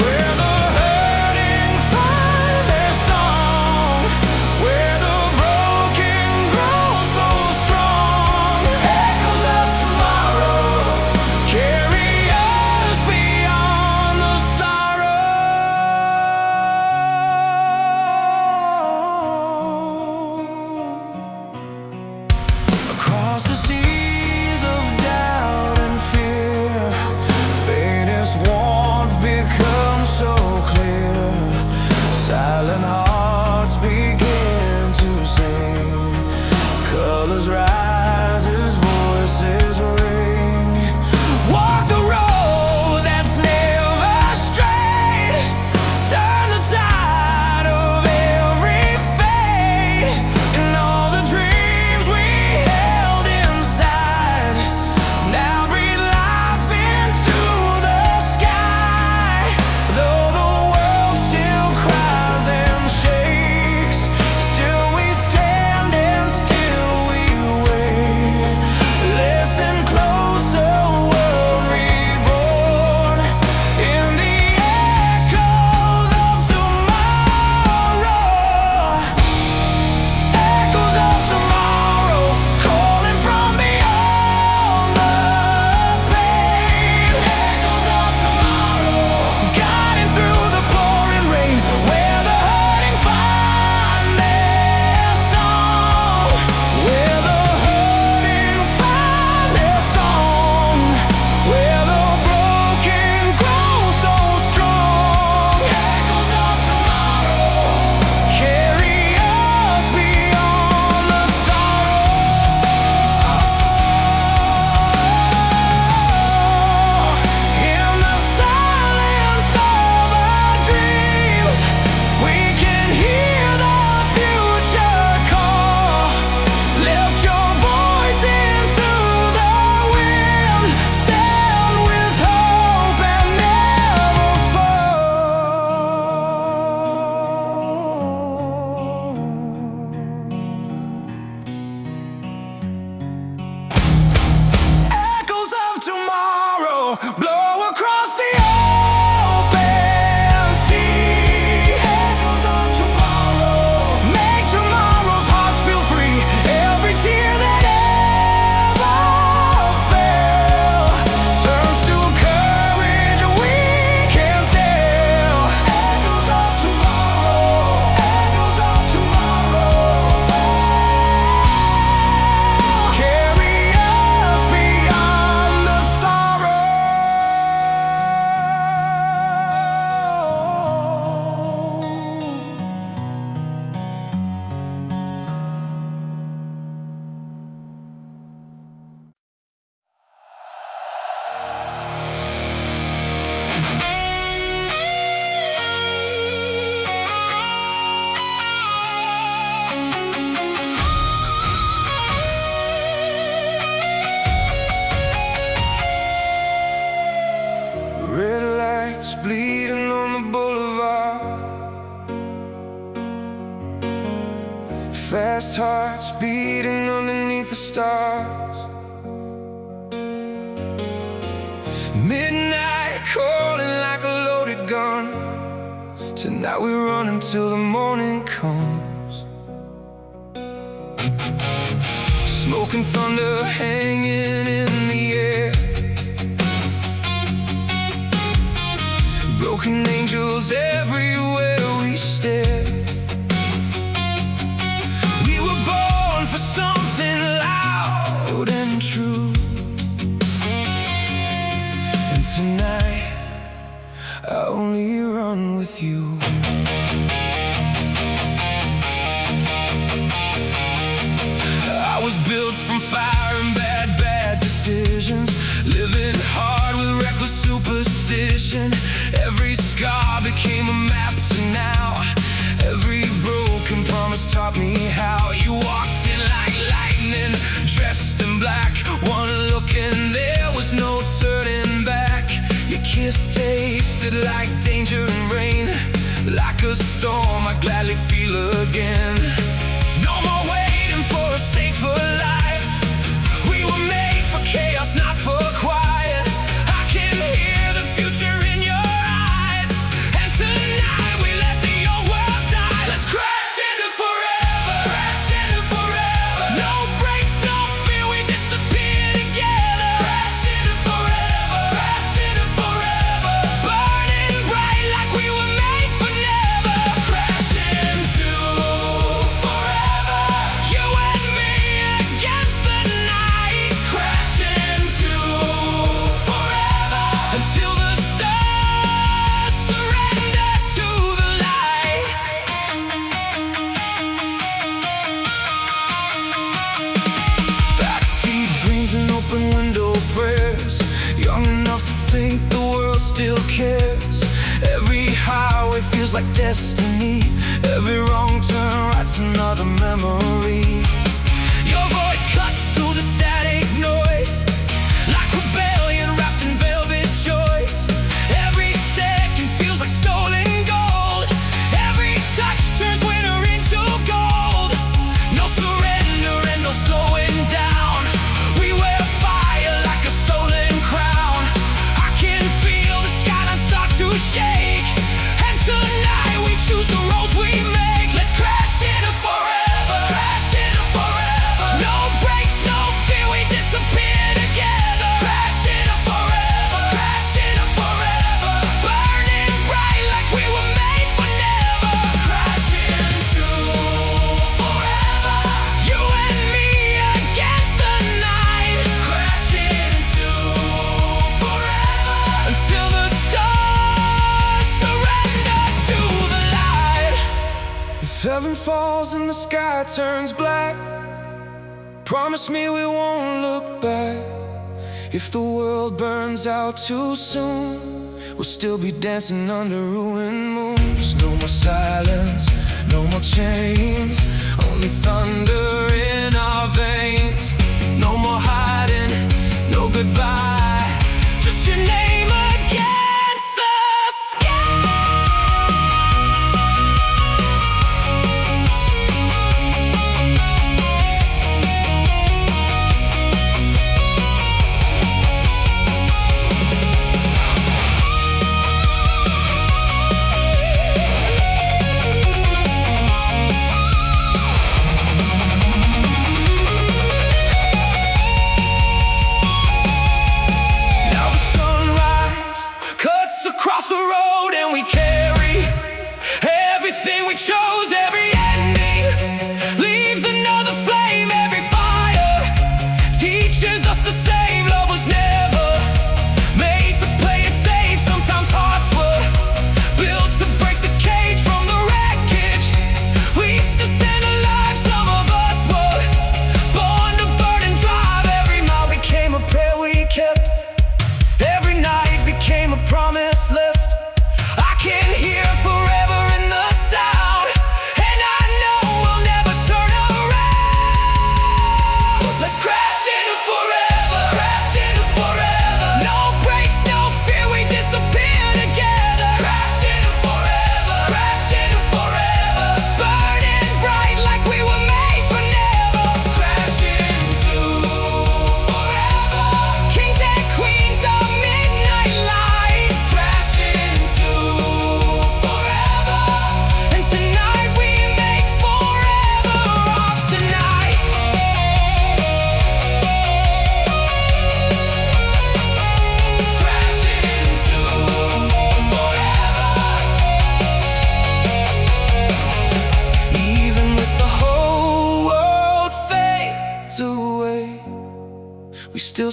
Where the hurting find their song. Where the broken grow so strong. Echoes of tomorrow, carry us beyond the sorrow. Across the seas of doubt and fear, faintest warmth becomes so clear. Silent hearts begin to sing. Colors rise as voices ring. Walk the road that's never straight. Turn the tide of every fate. And all the dreams we held inside now breathe life into the sky. Though the world still cries and shakes, still we stand and still we wait. Listen close, a world reborn in the echoes of tomorrow. Echoes of tomorrow, calling from beyond the pain. Echoes of tomorrow, guiding through the pouring rain, where the hurting find their song. Where the hurting find their song. Where the broken grow so strong. Echoes of tomorrow, carry us beyond the sorrow. In the silence of our dreams, we can hear the future call. Lift your voice into the wind. Stand with hope and never fall. Echoes of tomorrow blow across the open sea. Echoes of tomorrow make tomorrow's hearts feel free. Every tear that ever fell turns to courage we can tell. Echoes of tomorrow, echoes of tomorrow. Red lights bleeding on the boulevard, fast hearts beating underneath the stars. Midnight calling like a loaded gun. Tonight we run until the morning comes. Smoke and thunder hanging in the air, broken angels everywhere we stare. We were born for something loud and true, and tonight I only run with you. I was built from fire and bad decisions, living hard with reckless superstition. Every scar became a map to now. Every broken promise taught me how. You walked in like lightning, dressed in black. One look and there was no turning back. Your kiss tasted like danger and rain. Like a storm I'd gladly feel again. No more waiting for a safer life. We were made for chaos, not for quiet. I can hear the future in your eyes, and tonight we let the old world die. Let's crash into forever, crash into forever. No breaks, no fear, we disappear together. Crash into forever, crash into forever. Burning bright like we were made for never. Crash into forever. You and me against the night. Crash into forever until the stars surrender to the light. Backseat dreams and open window prayers, young enough to think the world still cares. Every highway feels like destiny. Every wrong turn writes another memory. Your voice cuts through the static noise, like rebellion wrapped in velvet choice. Every second feels like stolen gold. Every touch turns winter into gold. No surrender and no slowing down. We wear fire like a stolen crown. I can feel the skyline start to shake, and tonight we choose the roads we make. Let's crash into forever, crash into forever. No breaks, no fear, we disappear together. Crash into forever, crash into forever. Burning bright like we were made for never. Crash into forever. You and me against the night. Crash into forever until the stars surrender to the light. If heaven falls and the sky turns black, promise me we won't look back. If the world burns out too soon, we'll still be dancing under ruined moons. No more silence, no more chains, only thunder in our veins. No more hiding, no goodbye, just your name against the sky.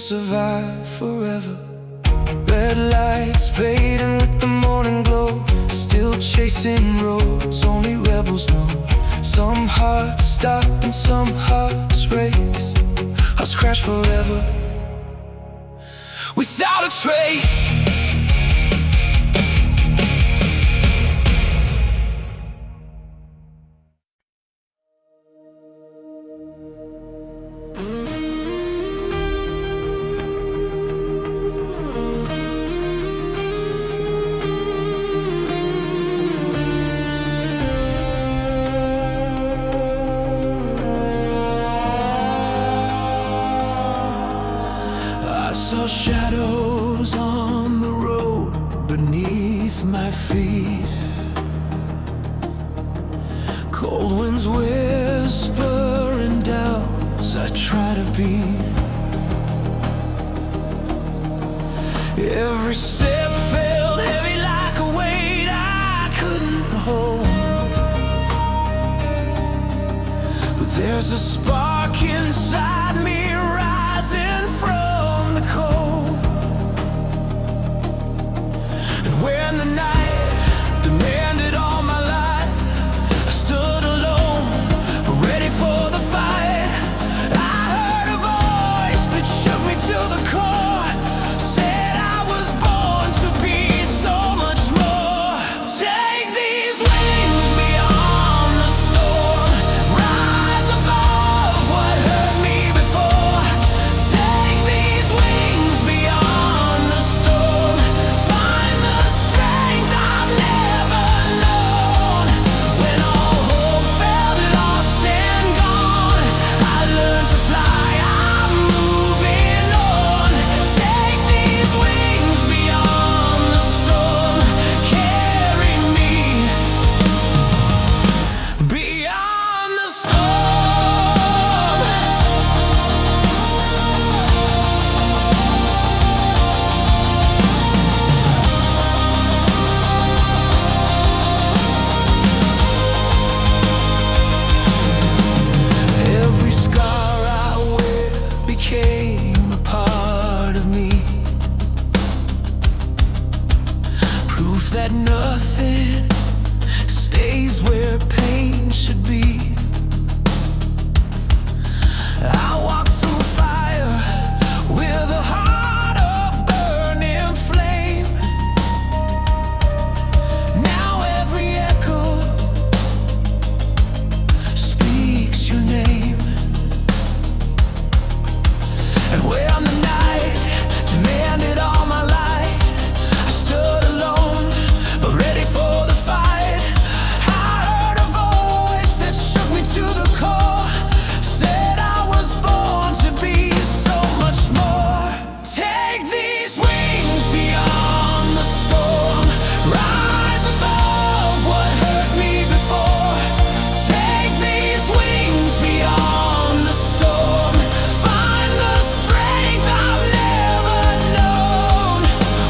survive forever. Red lights fading with the morning glow, still chasing roads only rebels know. Some hearts stop and some hearts race, hearts crash forever without a trace. I saw shadows on the road beneath my feet. Cold winds whisper in doubts I try to beat. Every step felt heavy like a weight I couldn't hold. But there's a spark inside me rising from the cold. And when the night demanded all my light, I stood alone, ready for the fight. I heard a voice that shook me to the core, said I was born to be so much more. Take these wings beyond the storm, rise above what hurt me before. Take these wings beyond the storm, find the strength I've never known. When all hope felt lost and gone, I learned to fly, I'm moving on. Take these wings beyond the storm, carry me beyond the storm. Every scar I wear became a part of me, proof that nothing stays where pain should be. I walk through fire with a heart of burning flame. Now every echo speaks your name. And when the night demanded all my light, I stood alone, but ready for the fight. I heard a voice that shook me to the core, said I was born to be so much more. Take these wings beyond the storm, rise above what hurt me before. Take these wings beyond the storm, find the strength I've never known.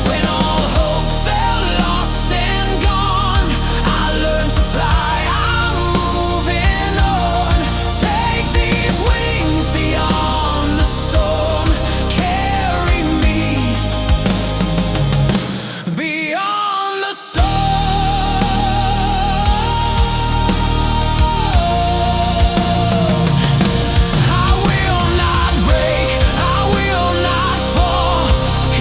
When all hope felt lost and gone, I learned to fly, I'm moving on. Take these wings beyond the storm, carry me beyond the storm. I will not break, I will not fall.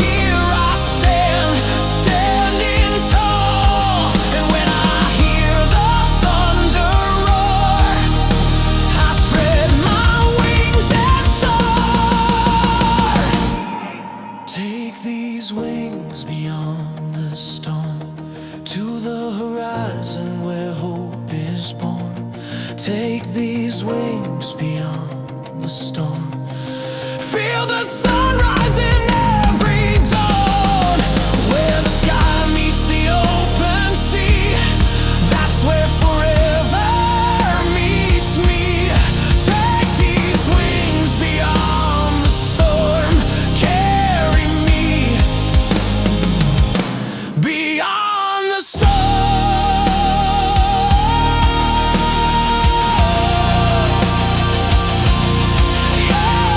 Here I stand, standing tall. And when I hear the thunder roar, I spread my wings and soar. Take these wings beyond the storm, to the horizon where hope is born. Take these wings beyond the storm, feel the sunrise in every dawn. Where the sky meets the open sea, that's where forever meets me. Take these wings beyond the storm, carry me beyond the storm. Yeah.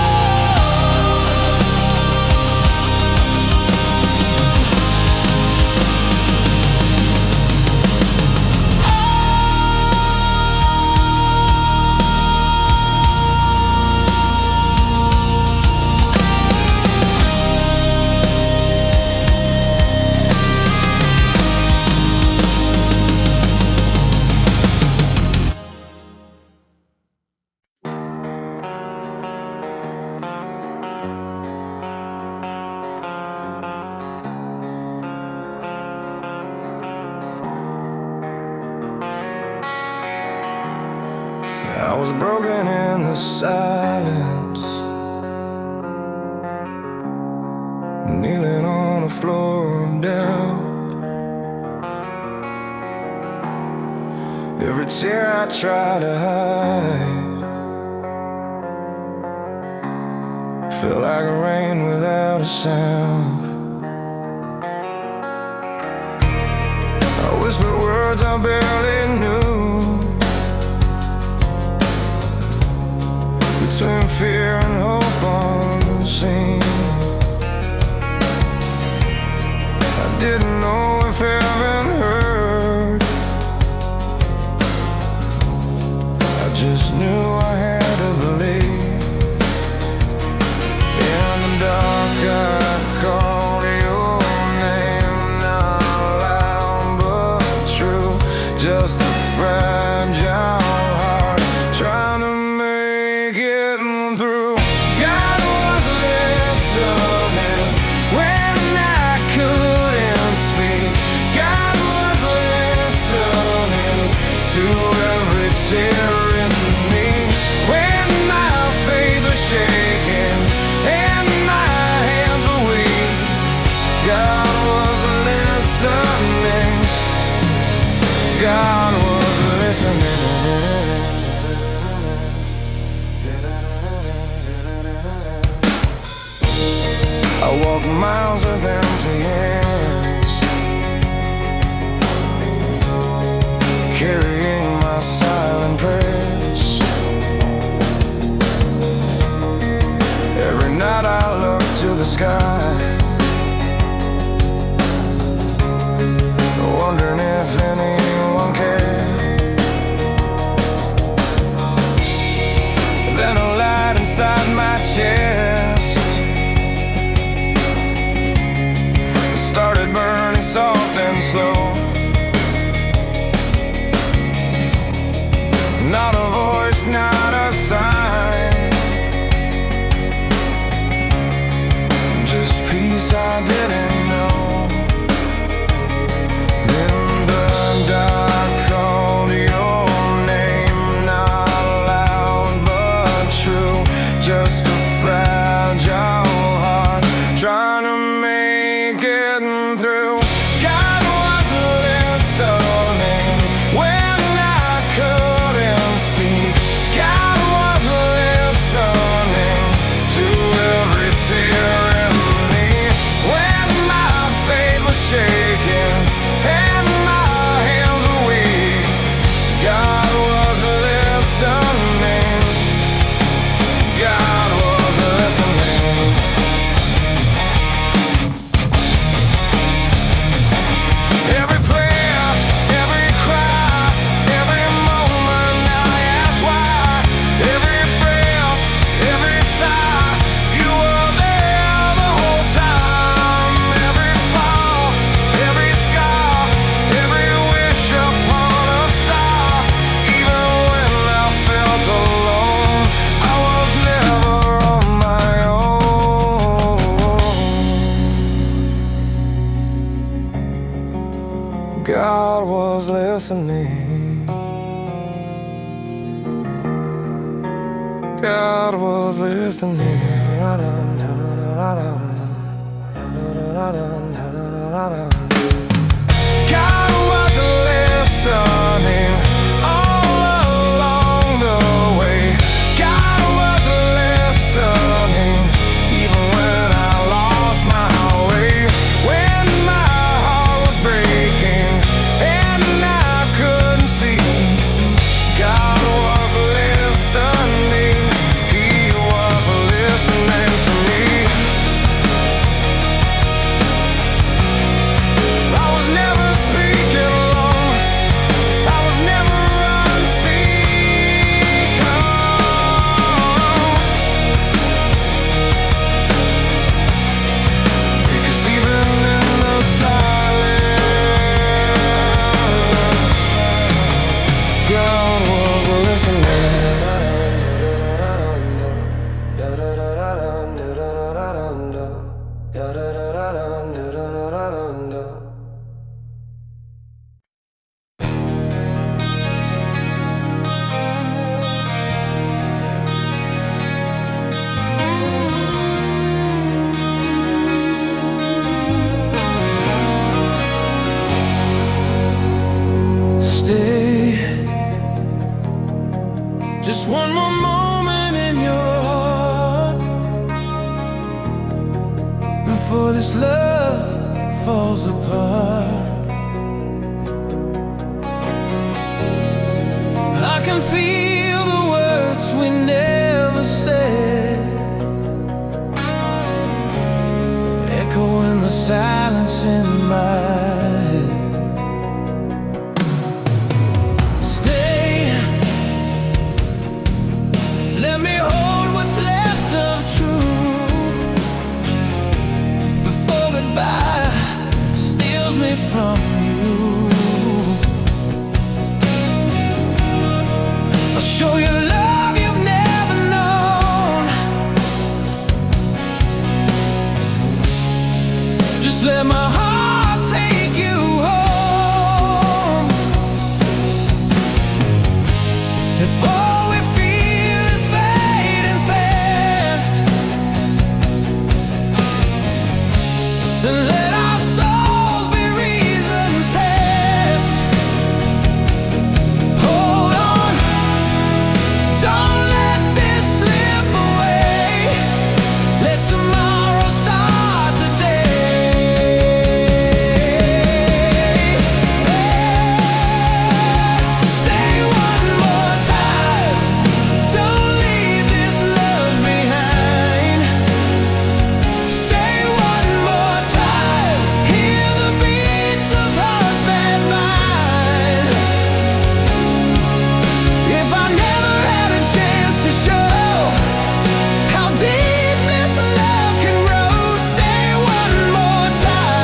was broken in the silence, kneeling on a floor of doubt. Every tear I try to hide felt like rain without a sound. I whispered words I barely knew, between fear and hope unseen. I didn't know if heaven heard, I just knew I had to believe. In the dark I called your name, not loud but true, just a fragile heart trying to make it through. God was listening when I couldn't speak. God was listening to every tear in me when my faith was shaking and my hands were weak. God was listening. God was listening. I walk miles with empty hands, carrying my silent prayers. Every night I look to the sky, wondering if anyone cared. Then a light inside my chest started burning soft and slow. Not a voice, not a sign, just peace I didn't know. In the dark called your name, not loud but true, just a fragile heart trying to make it through. God was listening when I couldn't speak. God was listening to every tear in me when my faith was shaking and my hands were weak. God was listening. God was listening. Every prayer, every cry, every moment I ask why. Every breath, every sigh, you were there the whole time. Every fall, every scar, every wish upon a star. Even when I felt alone, I was never on my own. God was listening. God was listening. God was listening all along the way. God was listening even when I lost my way. When my heart was breaking and I couldn't see, God was listening. He was listening to me. I was never speaking alone. I was never unseen. Because even in the silence, God was listening. falls apart. I can feel the words we never said echo in the silence in my head. Stay, let me hold what's left of truth before goodbye steals me from you. I'll show you love you've never known. Just let my heart take you home. If all we feel is fading fast, then let our souls be reasons past. Hold on, don't let this slip away. Let tomorrow start today. Stay one more time, don't leave this love behind. Stay one more time, hear the beats of hearts that bind. If I never had a chance to show how deep this love can grow, stay one more time.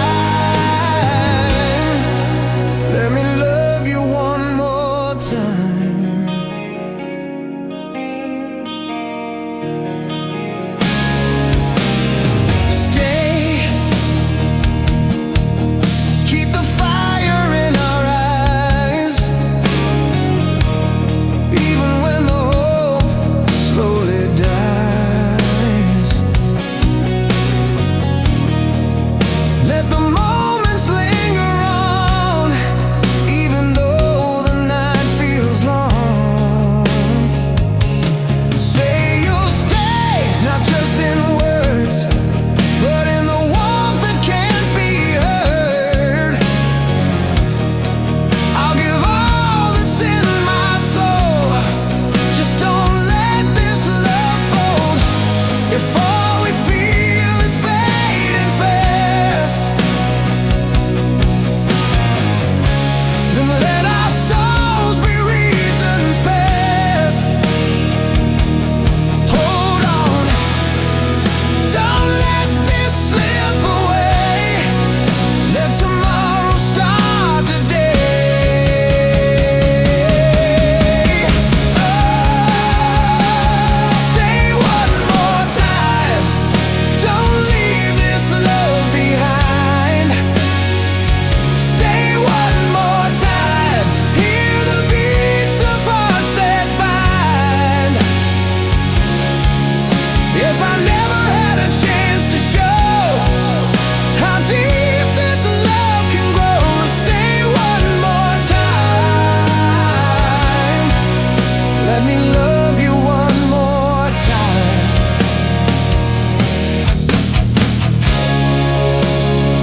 Let me love you one more time. Stay, keep the fire in our eyes, even when the hope slowly dies. Let the moments linger on, even though the night feels long. Say you'll stay, not just in words, but in the warmth that can't be heard. I'll give all that's in my soul, just don't let this love fold. If all we feel is fading fast, then let our souls be reasons past. Hold on, don't let this slip away. Let tomorrow start today. Stay one more time, don't leave this love behind. Stay one more time, hear the beats of hearts that bind. If I never had a chance to show how deep this love can grow, stay one more time. Let me love you one more time.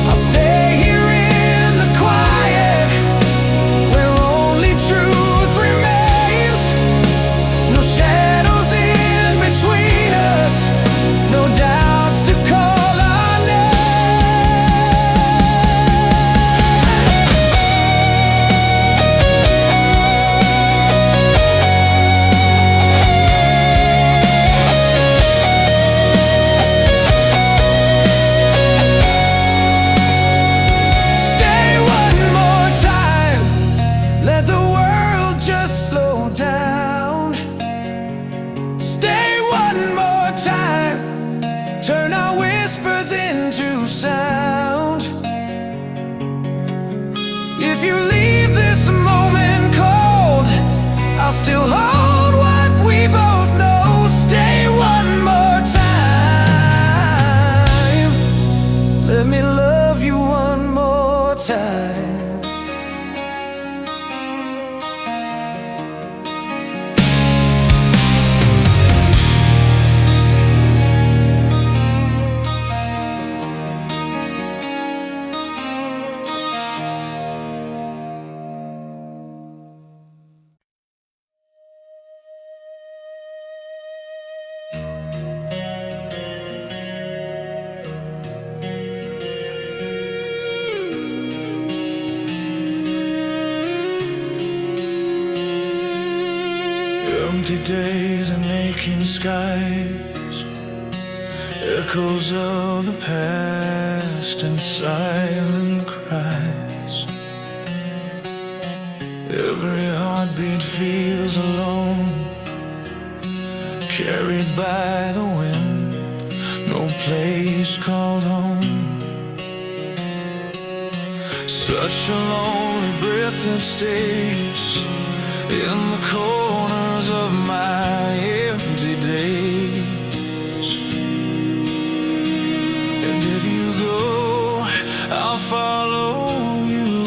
I'll stay here in the quiet, where only truth remains. No shadows in between us, no doubts to call our Stay one more time, let the world just slow down. Stay one more time, turn our whispers into sound. If you leave this moment cold, I'll still hold what we both know. Stay one more time, let me love you one more time. Empty days and aching skies, echoes of the past and silent cries. Every heartbeat feels alone, carried by the wind, no place called home. Such a lonely breath that stays in the corners of my empty days. And if you go, I'll follow you,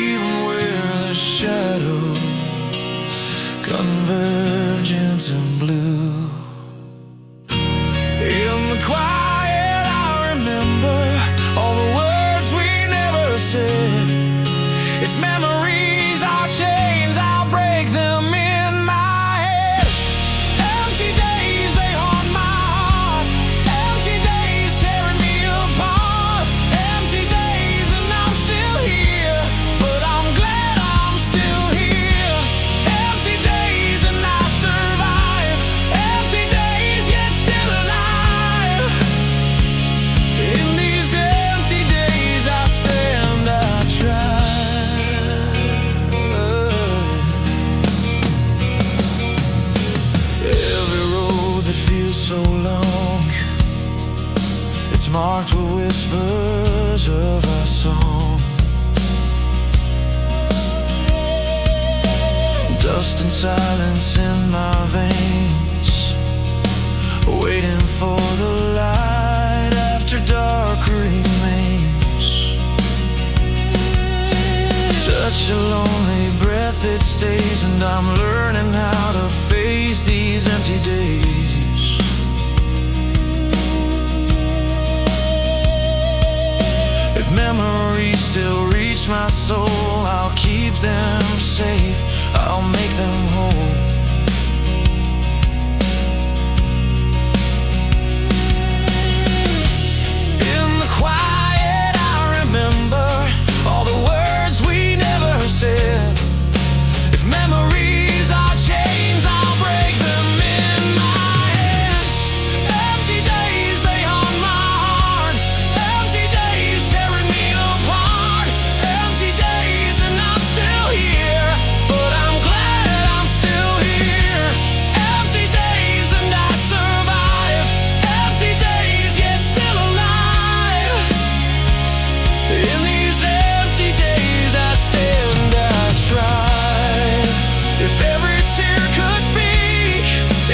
even where the shadows converge into blue. In the quiet I remember all the words we never said. If memories are chains, I'll break them in my head. Empty days, they haunt my heart. Empty days tearing me apart. Empty days and I'm still here, but I'm glad I'm still here. Empty days and I survive. Empty days yet still alive. In these empty days I stand, I try. So long, it's marked with whispers of our song. Dust and silence in my veins, waiting for the light after dark remains. Such a lonely breath it stays, and I'm learning how to face these empty days. If memories still reach my soul, I'll keep them safe, I'll make them whole. In the quiet I remember all the words we never said. If memories are chains, I'll break them in my head. Empty days, they haunt my heart. Empty days tearing me apart. Empty days and I'm still here, but I'm glad I'm still here. Empty days and I survive. Empty days yet still alive. In these empty days I stand, I try. If every tear could speak,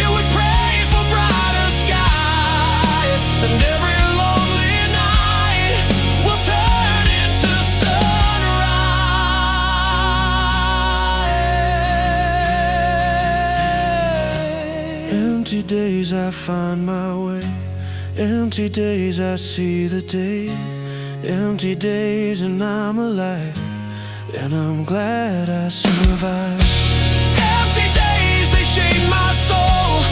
it would pray for brighter skies. And every lonely night will turn into sunrise. Empty days I find my way. Empty days I see the day. Empty days and I'm alive, and I'm glad I survived. Empty days, they shake my soul.